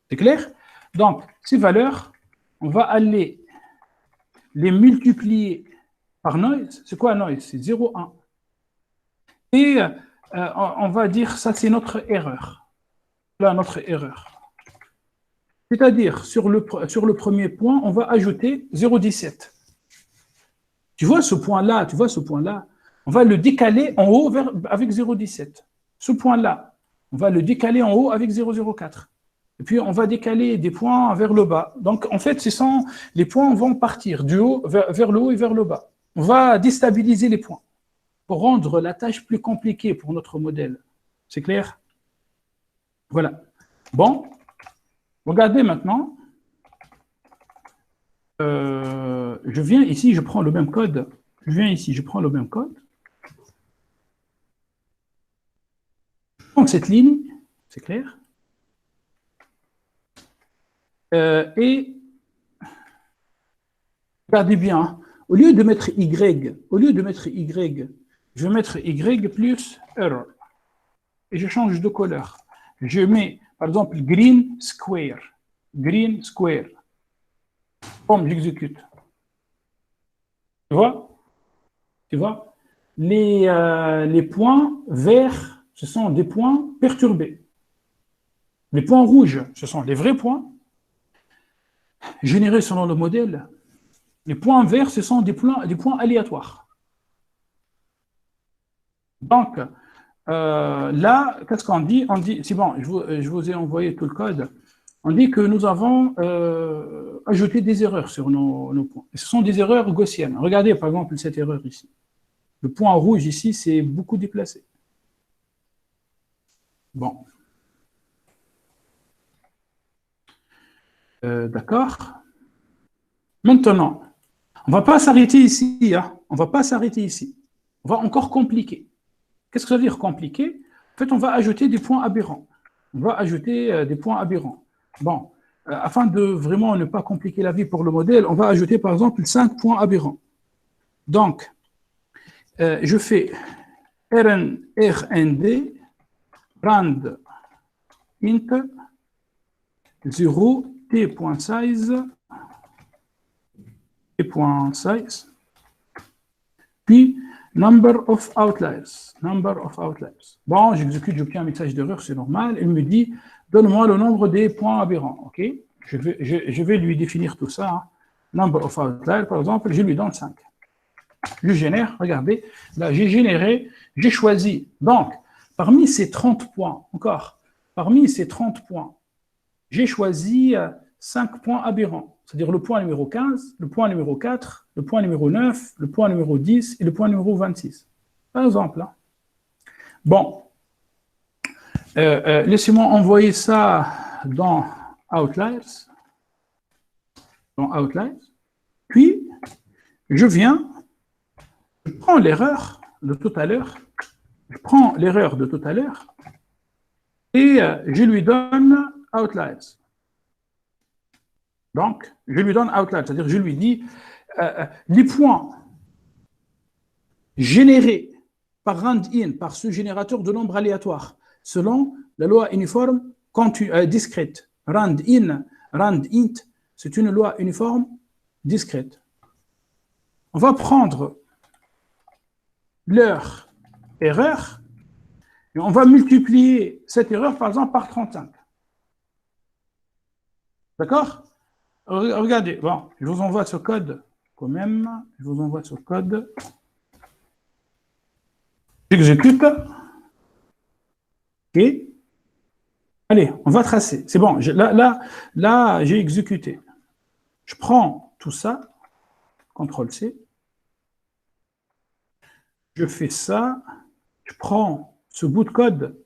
C'est clair? Donc, ces valeurs, on va aller les multiplier par noise. C'est quoi noise? C'est 0, 1. Et on va dire, ça c'est notre erreur. Là, notre erreur. C'est-à-dire, sur le premier point, on va ajouter 0,17. Tu vois ce point-là, on va le décaler en haut avec 0,17. Ce point-là, on va le décaler en haut avec 0,04. Et puis, on va décaler des points vers le bas. Donc, en fait, les points vont partir du haut vers le haut et vers le bas. On va déstabiliser les points pour rendre la tâche plus compliquée pour notre modèle. C'est clair? Voilà. Bon, regardez maintenant. Je viens ici, je prends le même code. Je prends le même code. Je prends cette ligne, c'est clair. Et regardez bien, hein, au lieu de mettre Y, je vais mettre Y plus error. Et je change de couleur. Je mets, par exemple, green square. Green square. Comme j'exécute. Tu vois? Les points verts, ce sont des points perturbés. Les points rouges, ce sont les vrais points générés selon le modèle. Les points verts, ce sont des points aléatoires. Donc, là, qu'est-ce qu'on dit? On dit, c'est bon, je vous ai envoyé tout le code. On dit que nous avons ajouté des erreurs sur nos points. Et ce sont des erreurs gaussiennes. Regardez, par exemple, cette erreur ici. Le point rouge ici, c'est beaucoup déplacé. Bon. D'accord. Maintenant, on ne va pas s'arrêter ici. Hein. On ne va pas s'arrêter ici. On va encore compliquer. Qu'est-ce que ça veut dire compliquer? En fait, on va ajouter des points aberrants. On va ajouter des points aberrants. Bon, afin de vraiment ne pas compliquer la vie pour le modèle, on va ajouter par exemple 5 points aberrants. Donc, je fais rnd rand int 0 t.size puis number of outliers. Bon, j'exécute, j'obtiens un message d'erreur, c'est normal. Il me dit, donne-moi le nombre des points aberrants. OK? Je vais lui définir tout ça. Hein. Number of outliers, par exemple, je lui donne 5. Je génère, regardez, là, j'ai choisi. Donc, parmi ces 30 points, j'ai choisi 5 points aberrants. C'est-à-dire le point numéro 15, le point numéro 4, le point numéro 9, le point numéro 10 et le point numéro 26. Par exemple. Hein. Bon. Laissez-moi envoyer ça dans Outliers. Puis, je prends l'erreur de tout à l'heure. Et je lui donne Outliers. Donc, je lui donne outlier, c'est-à-dire je lui dis les points générés par rand-in, par ce générateur de nombres aléatoires, selon la loi uniforme discrète. Rand-in, rand-int, c'est une loi uniforme discrète. On va prendre leur erreur et on va multiplier cette erreur, par exemple, par 35. D'accord? Regardez, bon, je vous envoie ce code quand même. J'exécute. OK. Allez, on va tracer. C'est bon, là, j'ai exécuté. Je prends tout ça, CTRL-C. Je fais ça. Je prends ce bout de code.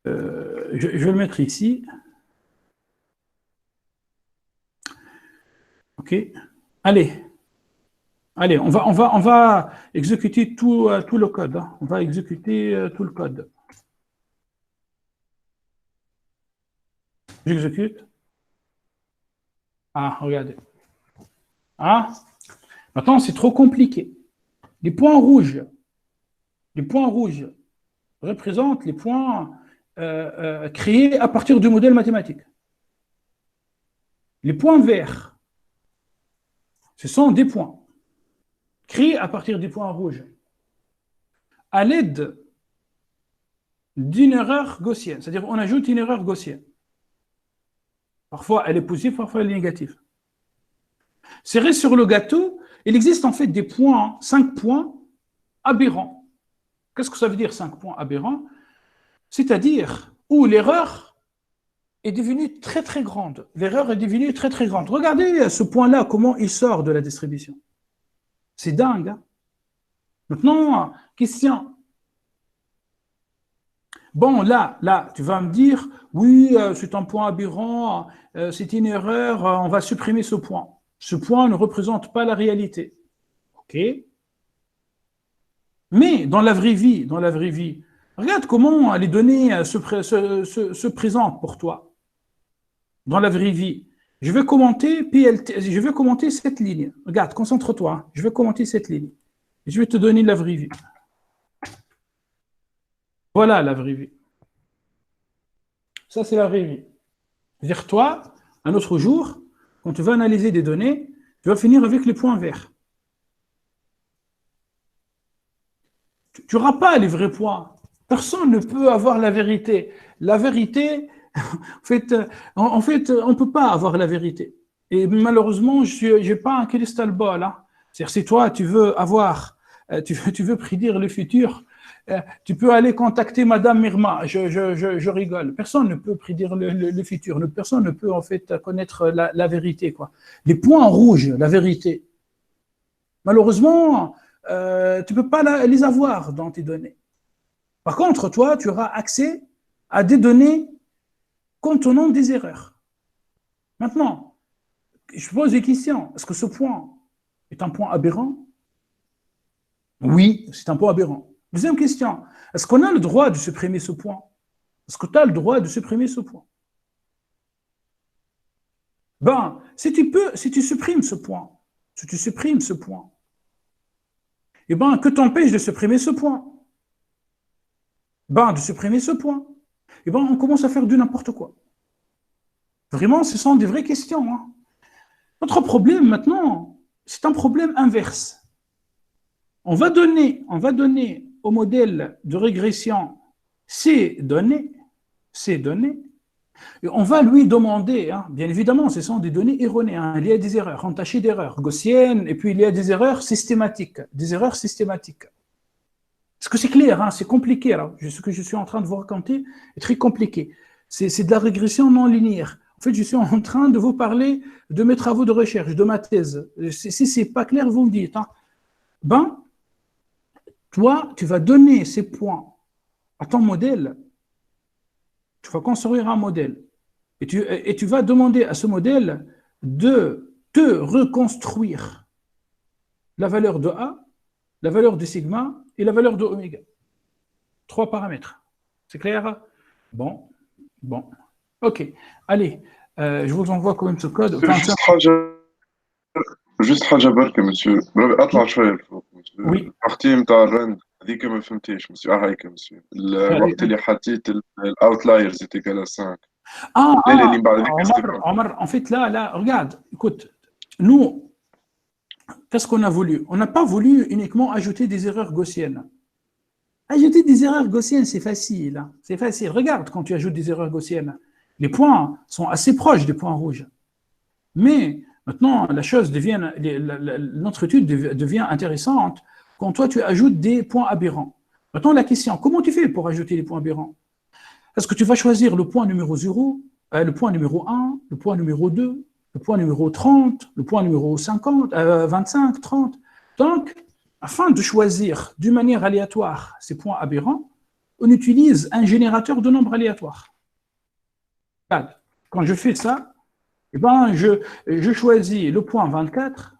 Je vais le mettre ici. OK. Allez, on va exécuter tout le code. Hein. On va exécuter tout le code. J'exécute. Ah, regardez. Ah, maintenant, c'est trop compliqué. Les points rouges représentent les points créés à partir du modèle mathématique. Les points verts, ce sont des points créés à partir des points rouges à l'aide d'une erreur gaussienne. C'est-à-dire on ajoute une erreur gaussienne. Parfois, elle est positive, parfois, elle est négative. Cerise sur le gâteau, il existe en fait des points, 5 points aberrants. Qu'est-ce que ça veut dire 5 points aberrants? C'est-à-dire où l'erreur est devenue très très grande. L'erreur est devenue très très grande. Regardez ce point-là, comment il sort de la distribution. C'est dingue. Hein? Maintenant, question. Bon, là, tu vas me dire, oui, c'est un point aberrant, c'est une erreur, on va supprimer ce point. Ce point ne représente pas la réalité. OK? Mais dans la vraie vie, regarde comment les données se présentent pour toi. Dans la vraie vie, je vais commenter cette ligne. Regarde, concentre-toi. Hein. Je vais commenter cette ligne. Et je vais te donner la vraie vie. Voilà la vraie vie. Ça, c'est la vraie vie. C'est-à-dire, toi, un autre jour, quand tu vas analyser des données, tu vas finir avec les points verts. Tu n'auras pas les vrais points. Personne ne peut avoir la vérité. La vérité, en fait on ne peut pas avoir la vérité. Et malheureusement, je n'ai pas un cristal ball. Hein. C'est-à-dire, si toi, tu veux prédire le futur, tu peux aller contacter Madame Mirma. Je rigole. Personne ne peut prédire le futur. Personne ne peut en fait connaître la vérité. Quoi. Les points rouges, la vérité. Malheureusement, tu ne peux pas les avoir dans tes données. Par contre, toi, tu auras accès à des données contenant des erreurs. Maintenant, je pose des questions. Est-ce que ce point est un point aberrant? Oui, c'est un point aberrant. Deuxième question, est-ce qu'on a le droit de supprimer ce point? Est-ce que tu as le droit de supprimer ce point? Ben, si tu supprimes ce point, eh ben, que t'empêche de supprimer ce point? Ben, de supprimer ce point. Eh ben, on commence à faire du n'importe quoi. Vraiment, ce sont des vraies questions. Hein. Notre problème maintenant, c'est un problème inverse. On va donner au modèle de régression ces données, et on va lui demander, hein, bien évidemment, ce sont des données erronées, hein, il y a des erreurs, entachées d'erreurs gaussiennes, et puis il y a des erreurs systématiques. Est-ce que c'est clair? Hein, c'est compliqué. Alors, ce que je suis en train de vous raconter est très compliqué. C'est de la régression non linéaire. En fait, je suis en train de vous parler de mes travaux de recherche, de ma thèse. Si ce n'est pas clair, vous me dites. Hein. Ben, toi, tu vas donner ces points à ton modèle. Tu vas construire un modèle. Et tu vas demander à ce modèle de te reconstruire la valeur de A, la valeur de sigma et la valeur de oméga. 3 paramètres. C'est clair? Bon. OK. Allez, je vous envoie quand même ce code. Juste حاجة بركة مسيو اطلع شوية لفوق مسيو Oui. البارتي نتاع الرند هذيك ما فهمتيش مسيو هيك مسيو الوقت اللي حطيت الاوتلايرز ايكال 5 الليلة اللي من بعد هذيك Omar, en fait là, regarde, écoute, nous, qu'est-ce qu'on a voulu? On n'a pas voulu uniquement ajouter des erreurs gaussiennes. Ajouter des erreurs gaussiennes, c'est facile. Hein. C'est facile. Regarde quand tu ajoutes des erreurs gaussiennes. Les points sont assez proches des points rouges. Mais maintenant, notre étude devient intéressante quand toi, tu ajoutes des points aberrants. Maintenant, la question, comment tu fais pour ajouter les points aberrants? Est-ce que tu vas choisir le point numéro 0, le point numéro 1, le point numéro 2, le point numéro 30, le point numéro 50, 25, 30? Donc, afin de choisir d'une manière aléatoire ces points aberrants, on utilise un générateur de nombres aléatoires. Quand je fais ça, eh ben, je choisis le point 24,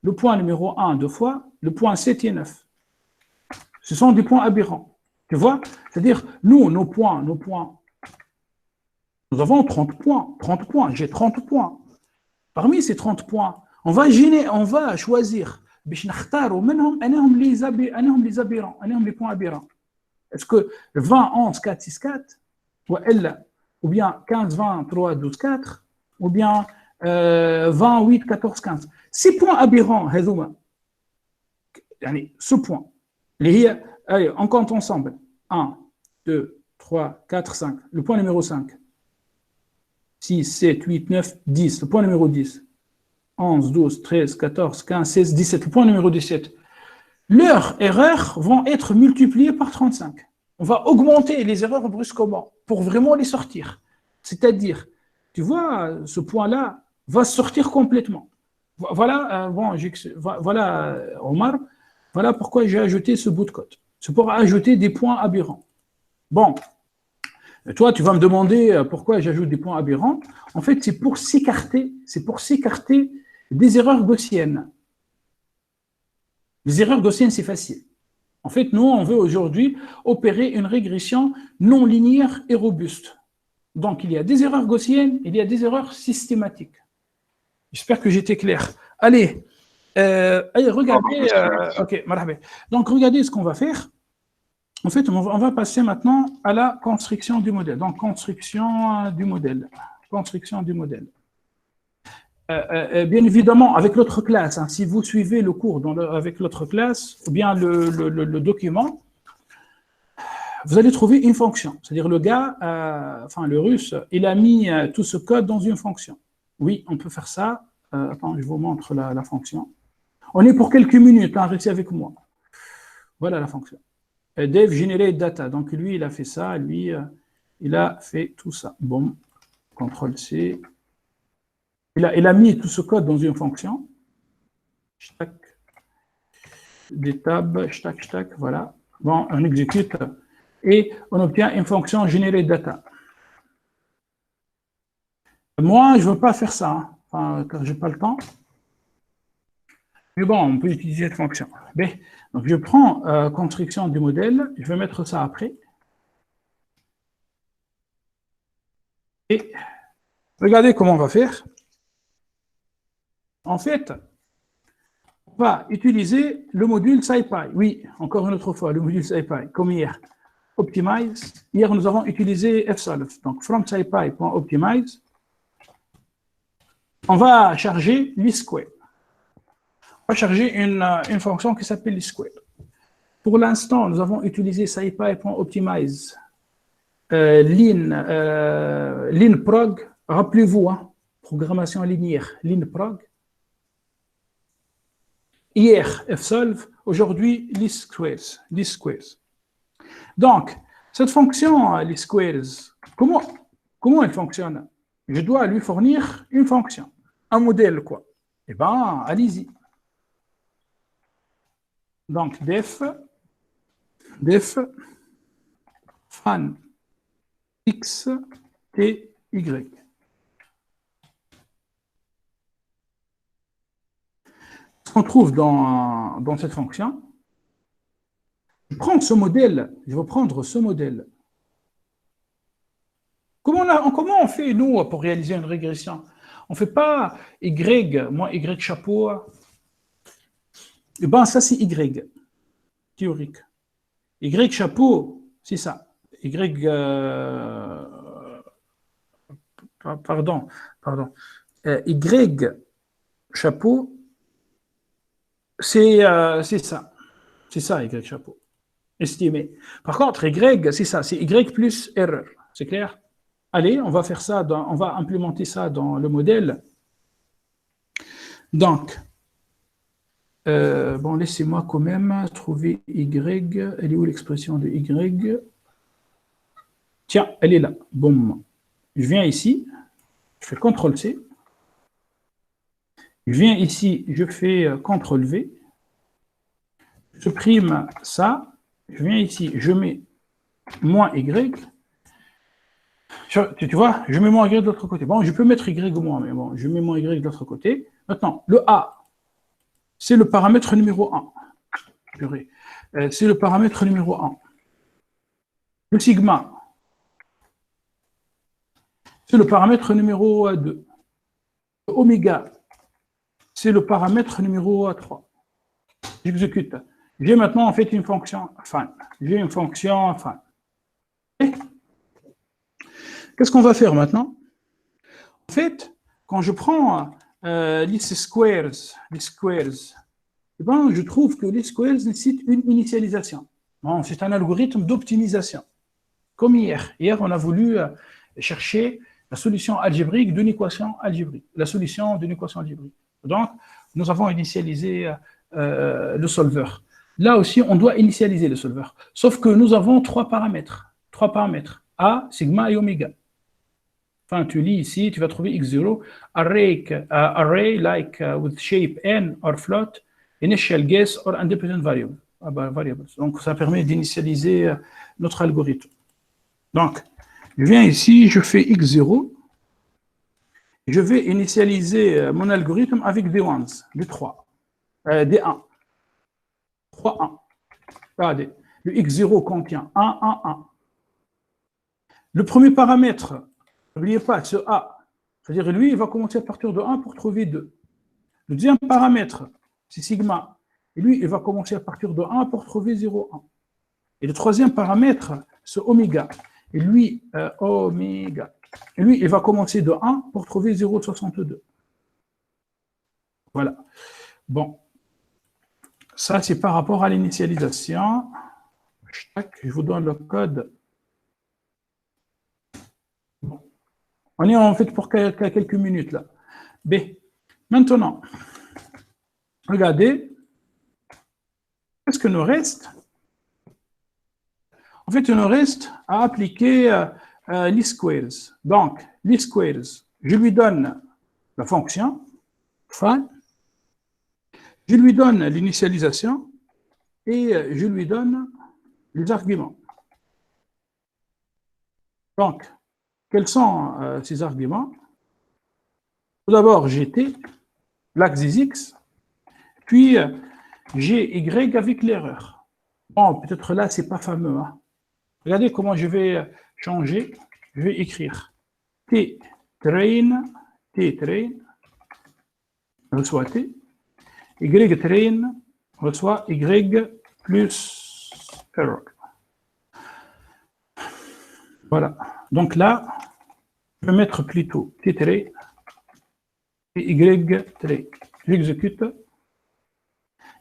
le point numéro 1 deux fois, le point 7 et 9. Ce sont des points aberrants. Tu vois? C'est-à-dire, nous, nos points, nous avons 30 points. 30 points, j'ai 30 points. Parmi ces 30 points, on va choisir les points aberrants. Est-ce que 20, 11, 4, 6, 4, ou bien 15, 20, 3, 12, 4, ou bien 20, 8, 14, 15. Ces points aberrants, ce point, allez, on compte ensemble. 1, 2, 3, 4, 5. Le point numéro 5. 6, 7, 8, 9, 10. Le point numéro 10. 11, 12, 13, 14, 15, 16, 17. Le point numéro 17. Leurs erreurs vont être multipliées par 35. On va augmenter les erreurs brusquement pour vraiment les sortir. C'est-à-dire, tu vois, ce point-là va sortir complètement. Voilà, voilà, Omar, voilà pourquoi j'ai ajouté ce bout de code. C'est pour ajouter des points aberrants. Bon, toi, tu vas me demander pourquoi j'ajoute des points aberrants. En fait, c'est pour s'écarter des erreurs gaussiennes. Les erreurs gaussiennes, c'est facile. En fait, nous, on veut aujourd'hui opérer une régression non linéaire et robuste. Donc, il y a des erreurs gaussiennes, il y a des erreurs systématiques. J'espère que j'étais clair. Allez, regardez. Ok, marhaba. Donc, regardez ce qu'on va faire. En fait, on va passer maintenant à la construction du modèle. Donc, construction du modèle. Construction du modèle. Bien évidemment, avec l'autre classe, si vous suivez le cours avec l'autre classe, ou bien le document, vous allez trouver une fonction. C'est-à-dire le gars, le russe, il a mis tout ce code dans une fonction. Oui, on peut faire ça. Attends, je vous montre la fonction. On est pour quelques minutes, restez avec moi. Voilà la fonction. Dev generate data. Donc lui, il a fait ça, lui, il a fait tout ça. Bon, CTRL-C. Il a mis tout ce code dans une fonction. Stack. Des tabs, stack, voilà. Bon, on exécute et on obtient une fonction generate data. Moi, je ne veux pas faire ça, car je n'ai pas le temps. Mais bon, on peut utiliser cette fonction. Donc, je prends construction du modèle, je vais mettre ça après. Et regardez comment on va faire. En fait, on va utiliser le module SciPy. Oui, encore une autre fois, le module SciPy, comme hier. Optimize. Hier, nous avons utilisé fsolve. Donc, from SciPy.optimize, on va charger least-square. On va charger une fonction qui s'appelle least-square. Pour l'instant, nous avons utilisé SciPy.optimize linprog. Rappelez-vous, programmation linéaire, linprog. Hier, fsolve. Aujourd'hui, least-squares. Donc, cette fonction least-squares, comment elle fonctionne? Je dois lui fournir une fonction, un modèle, quoi. Eh bien, allez-y. Donc, def fan x t y. Ce qu'on trouve dans cette fonction, je prends ce modèle, je vais prendre ce modèle. Comment on fait, nous, pour réaliser une régression? On ne fait pas y, moins y chapeau. Eh bien, ça, c'est y, théorique. Y chapeau, c'est ça. Y, pardon. Y chapeau, c'est ça. C'est ça, y chapeau. Estimé. Par contre, y, c'est ça. C'est y plus erreur. C'est clair? Allez, on va faire ça, on va implémenter ça dans le modèle. Donc, bon, laissez-moi quand même trouver y. Elle est où l'expression de y? Tiens, elle est là. Boum. Je viens ici, je fais CTRL-C. Je viens ici, je fais CTRL-V. Je prime ça. Je viens ici, je mets moins y. Tu vois, je mets moins y de l'autre côté. Bon, je peux mettre y moins, mais bon, je mets moins y de l'autre côté. Maintenant, le a, c'est le paramètre numéro 1. C'est le paramètre numéro 1. Le sigma, c'est le paramètre numéro 2. Le oméga, c'est le paramètre numéro 3. J'exécute. J'ai maintenant en fait une fonction fan. J'ai une fonction fan. Qu'est-ce qu'on va faire maintenant? En fait, quand je prends les squares, eh ben, je trouve que les squares nécessitent une initialisation. Bon, c'est un algorithme d'optimisation. Comme hier. Hier, on a voulu chercher la solution algébrique d'une équation algébrique. La solution d'une équation algébrique. Donc, nous avons initialisé le solveur. Là aussi, on doit initialiser le solveur. Sauf que nous avons trois paramètres. A, sigma et oméga. Enfin, tu lis ici, tu vas trouver x0, array like with shape n or float, initial guess or independent variables. Donc, ça permet d'initialiser notre algorithme. Donc, je viens ici, je fais x0. Je vais initialiser mon algorithme avec des ones, des 3, des 1. 3, 1. Regardez, le x0 contient 1, 1, 1. Le premier paramètre, n'oubliez pas, ce a, c'est-à-dire lui, il va commencer à partir de 1 pour trouver 2. Le deuxième paramètre, c'est sigma. Et lui, il va commencer à partir de 1 pour trouver 0, 1. Et le troisième paramètre, c'est oméga. Et lui, oméga. Et lui, il va commencer de 1 pour trouver 0,62. Voilà. Bon. Ça, c'est par rapport à l'initialisation. Je vous donne le code. Bon. On est en fait pour quelques minutes là. B. Maintenant, regardez. Qu'est-ce que nous reste? En fait, il nous reste à appliquer les squares. Donc, les squares, je lui donne la fonction, fan, je lui donne l'initialisation et je lui donne les arguments. Donc, quels sont ces arguments? Tout d'abord, j'ai t, l'axe des x, puis j'ai y avec l'erreur. Bon, peut-être là, c'est pas fameux. Hein. Regardez comment je vais changer. Je vais écrire t-train reçoit t, y-train reçoit y plus error. Voilà. Donc là, je vais mettre plutôt t-train et y-train. J'exécute.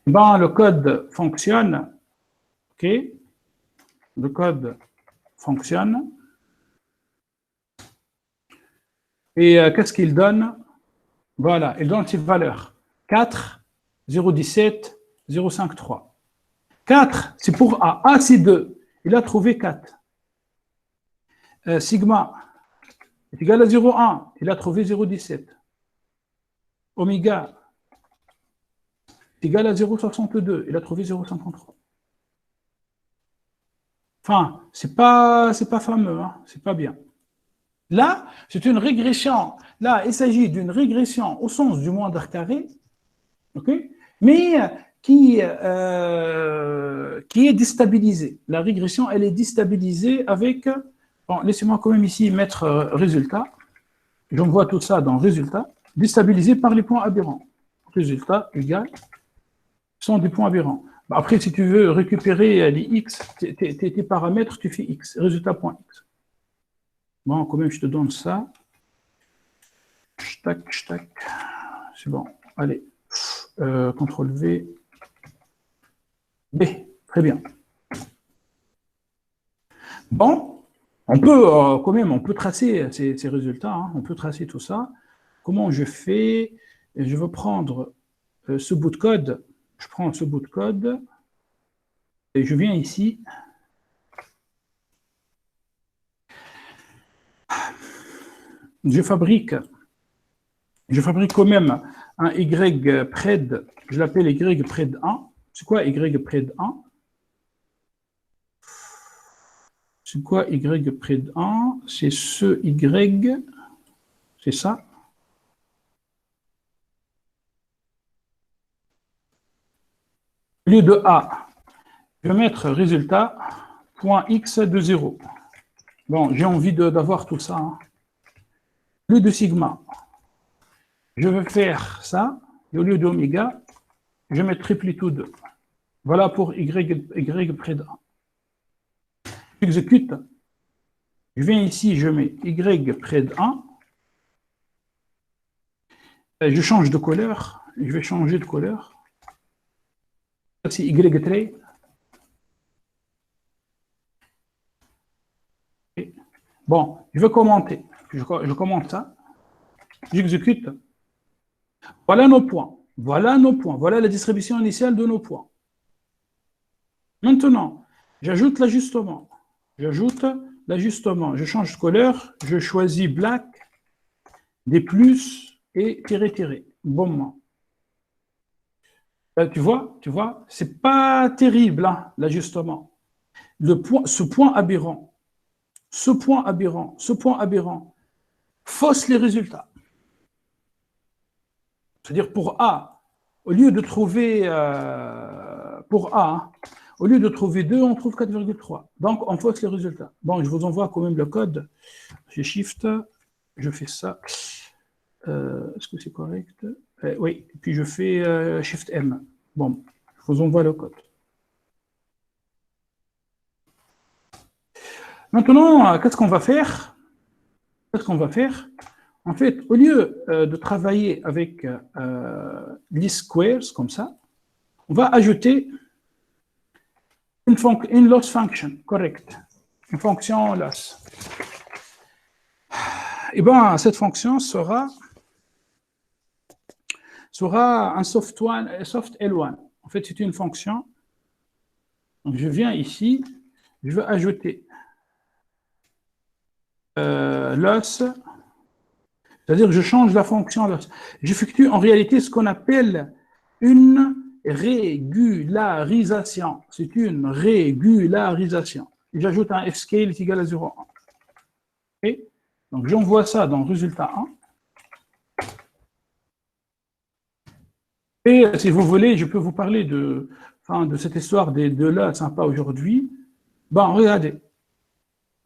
Ben, le code fonctionne. OK. Le code fonctionne. Et qu'est-ce qu'il donne? Voilà, il donne ses valeurs. 4, 0,17, 0,53. 4, c'est pour A. A, c'est 2. Il a trouvé 4. Sigma est égal à 0,1. Il a trouvé 0,17. Oméga est égal à 0,62. Il a trouvé 0,53. Enfin, c'est pas fameux, hein, c'est pas bien. Là, c'est une régression. Là, il s'agit d'une régression au sens du moindre carré, okay, mais qui est déstabilisée. La régression, elle est déstabilisée avec... Bon, laissez-moi quand même ici mettre résultat. J'envoie tout ça dans résultat. Déstabilisé par les points aberrants. Résultat égal sont des points aberrants. Après, si tu veux récupérer les x, tes paramètres, tu fais x, résultat.x. Bon, quand même, je te donne ça. Tac, tac. C'est bon. Allez. CTRL V. B. Très bien. Bon, on peut quand même, on peut tracer ces résultats. Hein, on peut tracer tout ça. Comment je fais? Je veux prendre ce bout de code. Je prends ce bout de code et je viens ici. Je fabrique quand même un y_pred, je l'appelle y_pred 1. C'est quoi y_pred 1? C'est quoi y près de 1? C'est ce y, c'est ça. Au lieu de A, je vais mettre résultat, point x de 0. Bon, j'ai envie d'avoir tout ça. Hein. Au lieu de sigma, je vais faire ça, et au lieu d'oméga, je mets triplitude. Voilà pour y près de 1. J'exécute. Je viens ici, je mets y près de 1. Je change de couleur. Je vais changer de couleur. C'est y trait. Bon, je vais commenter. Je commente ça. J'exécute. Voilà nos points. Voilà nos points. Voilà la distribution initiale de nos points. Maintenant, j'ajoute l'ajustement. J'ajoute l'ajustement. Je change de couleur. Je choisis black, des plus et tirer. Bon. Tu vois, c'est pas terrible, hein, l'ajustement. Ce point aberrant fausse les résultats. C'est-à-dire pour A, au lieu de trouver pour A, au lieu de trouver 2, on trouve 4,3. Donc, on fausse les résultats. Bon, je vous envoie quand même le code. Je shift, je fais ça. Est-ce que c'est correct? Oui, puis je fais shift M. Bon, je vous envoie le code. Maintenant, qu'est-ce qu'on va faire? En fait, au lieu de travailler avec least squares, comme ça, on va ajouter une loss function, correct. Une fonction loss. Et bien, cette fonction sera un soft L1. En fait, c'est une fonction. Donc, je viens ici, je vais ajouter loss, c'est-à-dire que je change la fonction loss. J'effectue en réalité ce qu'on appelle une régularisation. C'est une régularisation. J'ajoute un f-scale est égal à 0,1. Okay? Donc, j'envoie ça dans résultat 1. Et si vous voulez, je peux vous parler de cette histoire de là sympa aujourd'hui. Bon, regardez.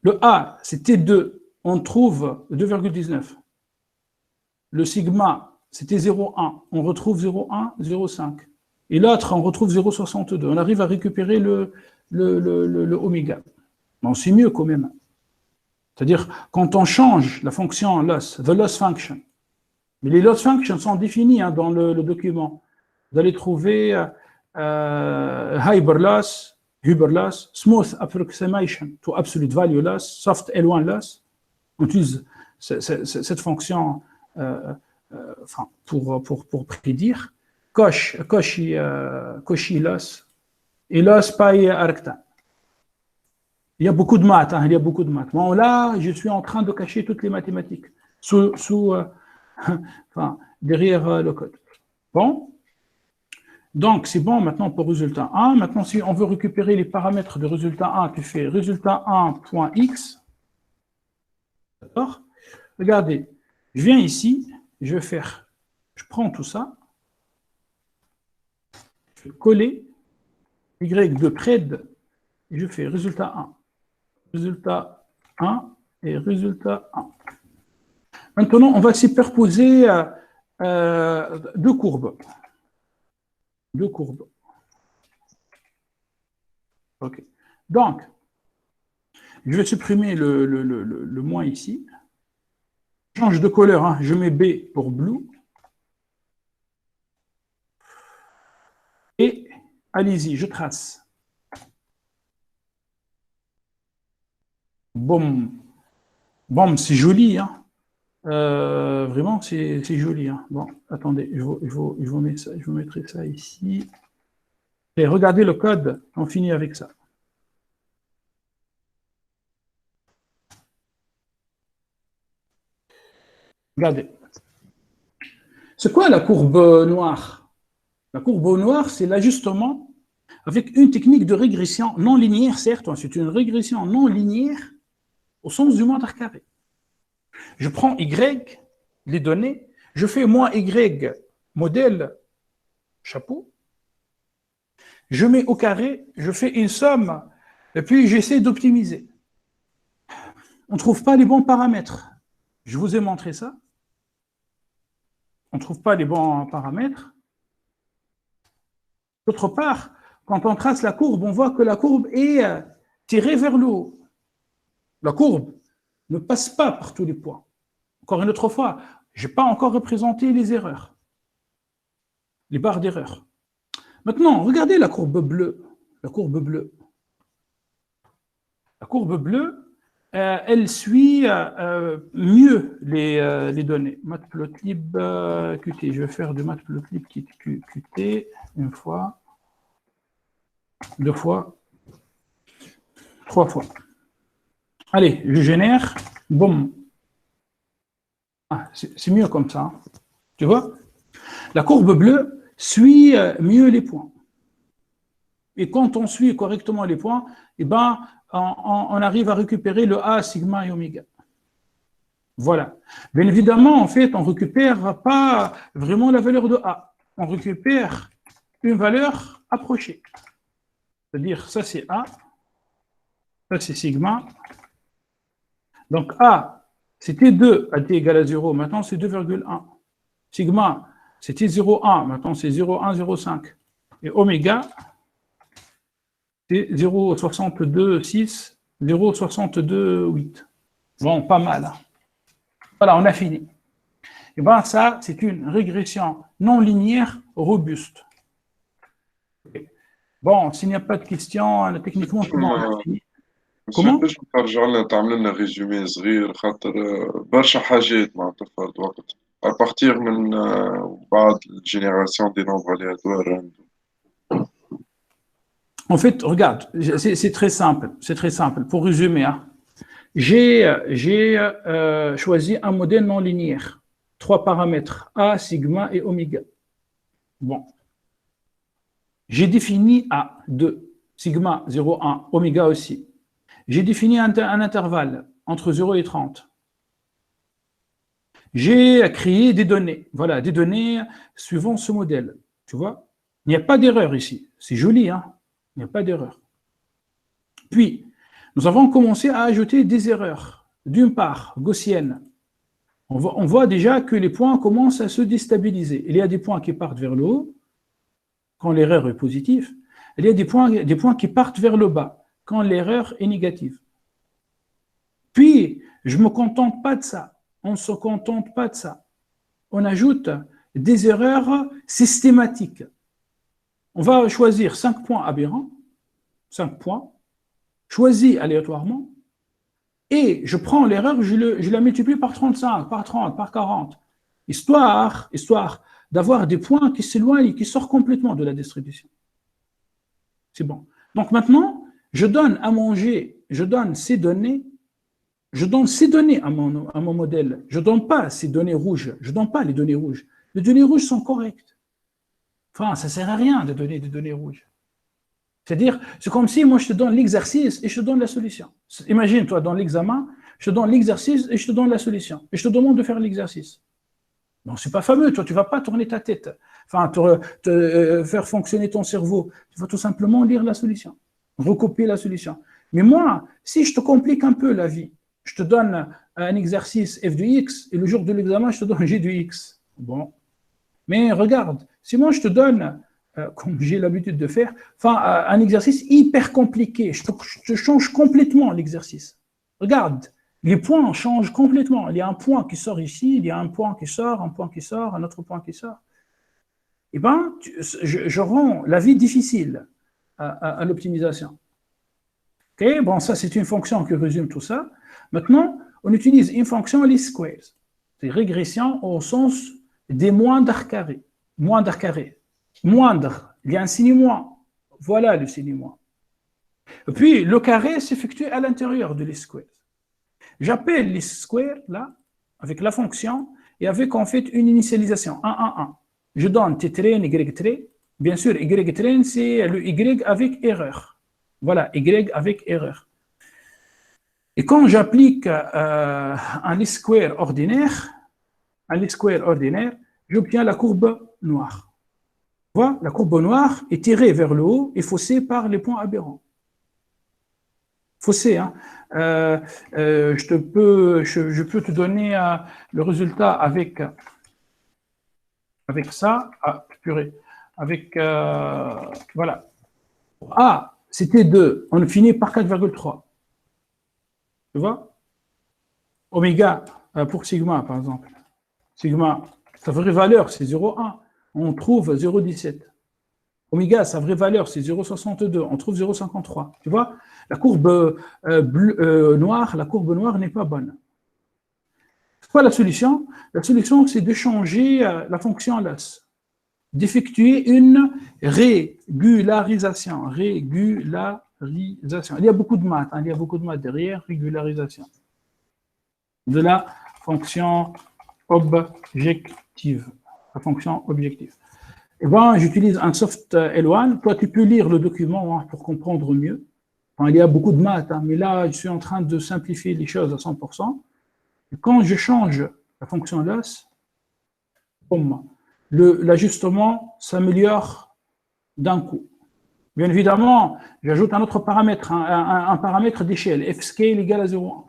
Le A, c'était 2. On trouve 2,19. Le sigma, c'était 0,1. On retrouve 0,1, 0,5. Et l'autre, on retrouve 0,62. On arrive à récupérer le oméga. Bon, c'est mieux quand même. C'est-à-dire, quand on change la fonction loss, the loss function, mais les loss functions sont définies hein, dans le document. Vous allez trouver hyperloss, Huberloss, smooth approximation to absolute value loss, soft L1 loss. On utilise cette fonction pour prédire. Cauchy loss et loss by arctan. Il y a beaucoup de maths. Hein, Bon, là, je suis en train de cacher toutes les mathématiques derrière le code. Bon. Donc, c'est bon maintenant pour résultat 1. Maintenant, si on veut récupérer les paramètres de résultat 1, tu fais résultat 1.x. D'accord? Regardez, je viens ici, je prends tout ça, je vais coller y de près et je fais résultat 1. Résultat 1 et résultat 1. Maintenant, on va superposer deux courbes. OK. Donc, je vais supprimer le moins ici. Je change de couleur. Hein. Je mets B pour blue. Et allez-y, je trace. Bon, c'est joli. Hein. Vraiment, c'est joli. Hein. Bon, attendez, je vous mets ça, je vous mettrai ça ici. Et regardez le code, on finit avec ça. Regardez. C'est quoi la courbe noire? La courbe noire, c'est l'ajustement avec une technique de régression non linéaire, certes, c'est une régression non linéaire au sens du moins carré. Je prends Y, les données, je fais moins Y, modèle, chapeau, je mets au carré, je fais une somme, et puis j'essaie d'optimiser. On ne trouve pas les bons paramètres. Je vous ai montré ça. On ne trouve pas les bons paramètres. D'autre part, quand on trace la courbe, on voit que la courbe est tirée vers le haut. La courbe ne passe pas par tous les points. Encore une autre fois, je n'ai pas encore représenté les erreurs, les barres d'erreur. Maintenant, regardez la courbe bleue. La courbe bleue. La courbe bleue, elle suit mieux les données. Matplotlib Qt. Je vais faire de Matplotlib Qt une fois, deux fois, trois fois. Allez, je génère. Boum. Ah, c'est mieux comme ça. Hein. Tu vois? La courbe bleue suit mieux les points. Et quand on suit correctement les points, eh ben, on arrive à récupérer le A, sigma et oméga. Voilà. Bien évidemment, en fait, on ne récupère pas vraiment la valeur de A. On récupère une valeur approchée. C'est-à-dire, ça c'est A, ça c'est sigma. Donc A, c'était 2 à t égale à 0, maintenant c'est 2,1. Sigma, c'était 0,1, maintenant c'est 0,105. Et oméga, c'est 0,626, 0,628. Bon, pas mal. Hein. Voilà, on a fini. Et bien ça, c'est une régression non linéaire robuste. Bon, s'il n'y a pas de questions, techniquement, comment on a fini? comment؟ باش نرجع لنا تعمل لنا ريزومي صغير خاطر برشا حاجات معناتها فرد وقت ابارتيغ من بعد الجينيراسيون دي نومبر aléatoires. En fait, regarde, c'est très simple. C'est très simple. Pour résumer, hein, j'ai choisi un modèle non linéaire. 3 paramètres, A, sigma et oméga. Bon. J'ai défini A, 2, sigma, 0, 1, oméga aussi. J'ai défini un intervalle entre 0 et 30. J'ai créé des données. Voilà, des données suivant ce modèle. Tu vois? Il n'y a pas d'erreur ici. C'est joli, hein? Il n'y a pas d'erreur. Puis, nous avons commencé à ajouter des erreurs. D'une part, gaussienne. On voit déjà que les points commencent à se déstabiliser. Il y a des points qui partent vers le haut, quand l'erreur est positive. Il y a des points qui partent vers le bas, quand l'erreur est négative. Puis, je ne me contente pas de ça. On ne se contente pas de ça. On ajoute des erreurs systématiques. On va choisir 5 points aberrants, 5 points, choisis aléatoirement, et je prends l'erreur, je la multiplie par 35, par 30, par 40, histoire d'avoir des points qui s'éloignent et qui sortent complètement de la distribution. C'est bon. Donc maintenant, je donne à manger, je donne ces données à mon modèle. Je ne donne pas ces données rouges, je ne donne pas les données rouges. Les données rouges sont correctes. Enfin, ça ne sert à rien de donner des données rouges. C'est-à-dire, c'est comme si moi je te donne l'exercice et je te donne la solution. Imagine, toi, dans l'examen, je te donne l'exercice et je te donne la solution. Et je te demande de faire l'exercice. Non, c'est pas fameux, toi, tu ne vas pas tourner ta tête, enfin, faire fonctionner ton cerveau. Tu vas tout simplement lire la solution, recopier la solution. Mais moi, si je te complique un peu la vie, je te donne un exercice f de x et le jour de l'examen, je te donne g de x. Bon. Mais regarde, si moi je te donne, comme j'ai l'habitude de faire, un exercice hyper compliqué, je te change complètement l'exercice. Regarde, les points changent complètement. Il y a un point qui sort ici, il y a un point qui sort, un autre point qui sort. Eh bien, je rends la vie difficile à l'optimisation. Okay? Bon, ça, c'est une fonction qui résume tout ça. Maintenant, on utilise une fonction least squares. C'est régression au sens des moindres carrés. Moindre carré. Moindre, il y a un signe moins. Voilà le signe moins. Et puis, le carré s'effectue à l'intérieur de least squares. J'appelle least square, là, avec la fonction, et avec, en fait, une initialisation, 1, 1, 1. Je donne t trait, y trait, Bien sûr, Y train, c'est le Y avec erreur. Voilà, Y avec erreur. Et quand j'applique un least square ordinaire, j'obtiens la courbe noire. Tu vois, la courbe noire est tirée vers le haut et faussée par les points aberrants. Faussée, hein. Je peux te donner le résultat avec ça. Ah, purée. Avec, voilà. A, c'était 2. On finit par 4,3. Tu vois? Oméga, pour sigma, par exemple. Sigma, sa vraie valeur, c'est 0,1. On trouve 0,17. Oméga, sa vraie valeur, c'est 0,62. On trouve 0,53. Tu vois? La courbe noire, n'est pas bonne. C'est quoi la solution? La solution, c'est de changer la fonction LAS, d'effectuer une régularisation. Régularisation. Il y a beaucoup de maths, hein, derrière, régularisation. De la fonction objective. La fonction objective. Et ben, j'utilise un soft L1. Toi, tu peux lire le document, hein, pour comprendre mieux. Enfin, il y a beaucoup de maths, hein, mais là, je suis en train de simplifier les choses à 100%. Et quand je change la fonction LAS, l'ajustement s'améliore d'un coup. Bien évidemment, j'ajoute un autre paramètre, un paramètre d'échelle, fscale égale à 0,1.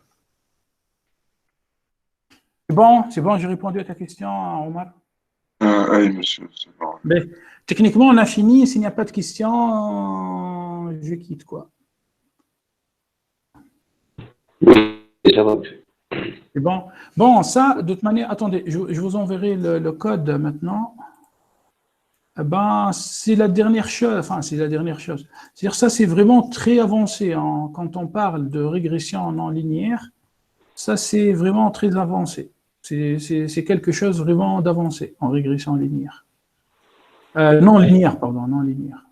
C'est bon, j'ai répondu à ta question, Omar. Oui, monsieur, c'est bon. Mais, techniquement, on a fini. S'il n'y a pas de questions, je quitte, quoi. Ça va. C'est bon. Bon, ça, de toute manière, attendez, je vous enverrai le code maintenant. Eh ben, c'est la dernière chose. Enfin, c'est la dernière chose. C'est-à-dire, ça, c'est vraiment très avancé. Hein, quand on parle de régression non linéaire, ça, c'est vraiment très avancé. C'est quelque chose vraiment d'avancé en régression linéaire. Non linéaire, pardon, non linéaire.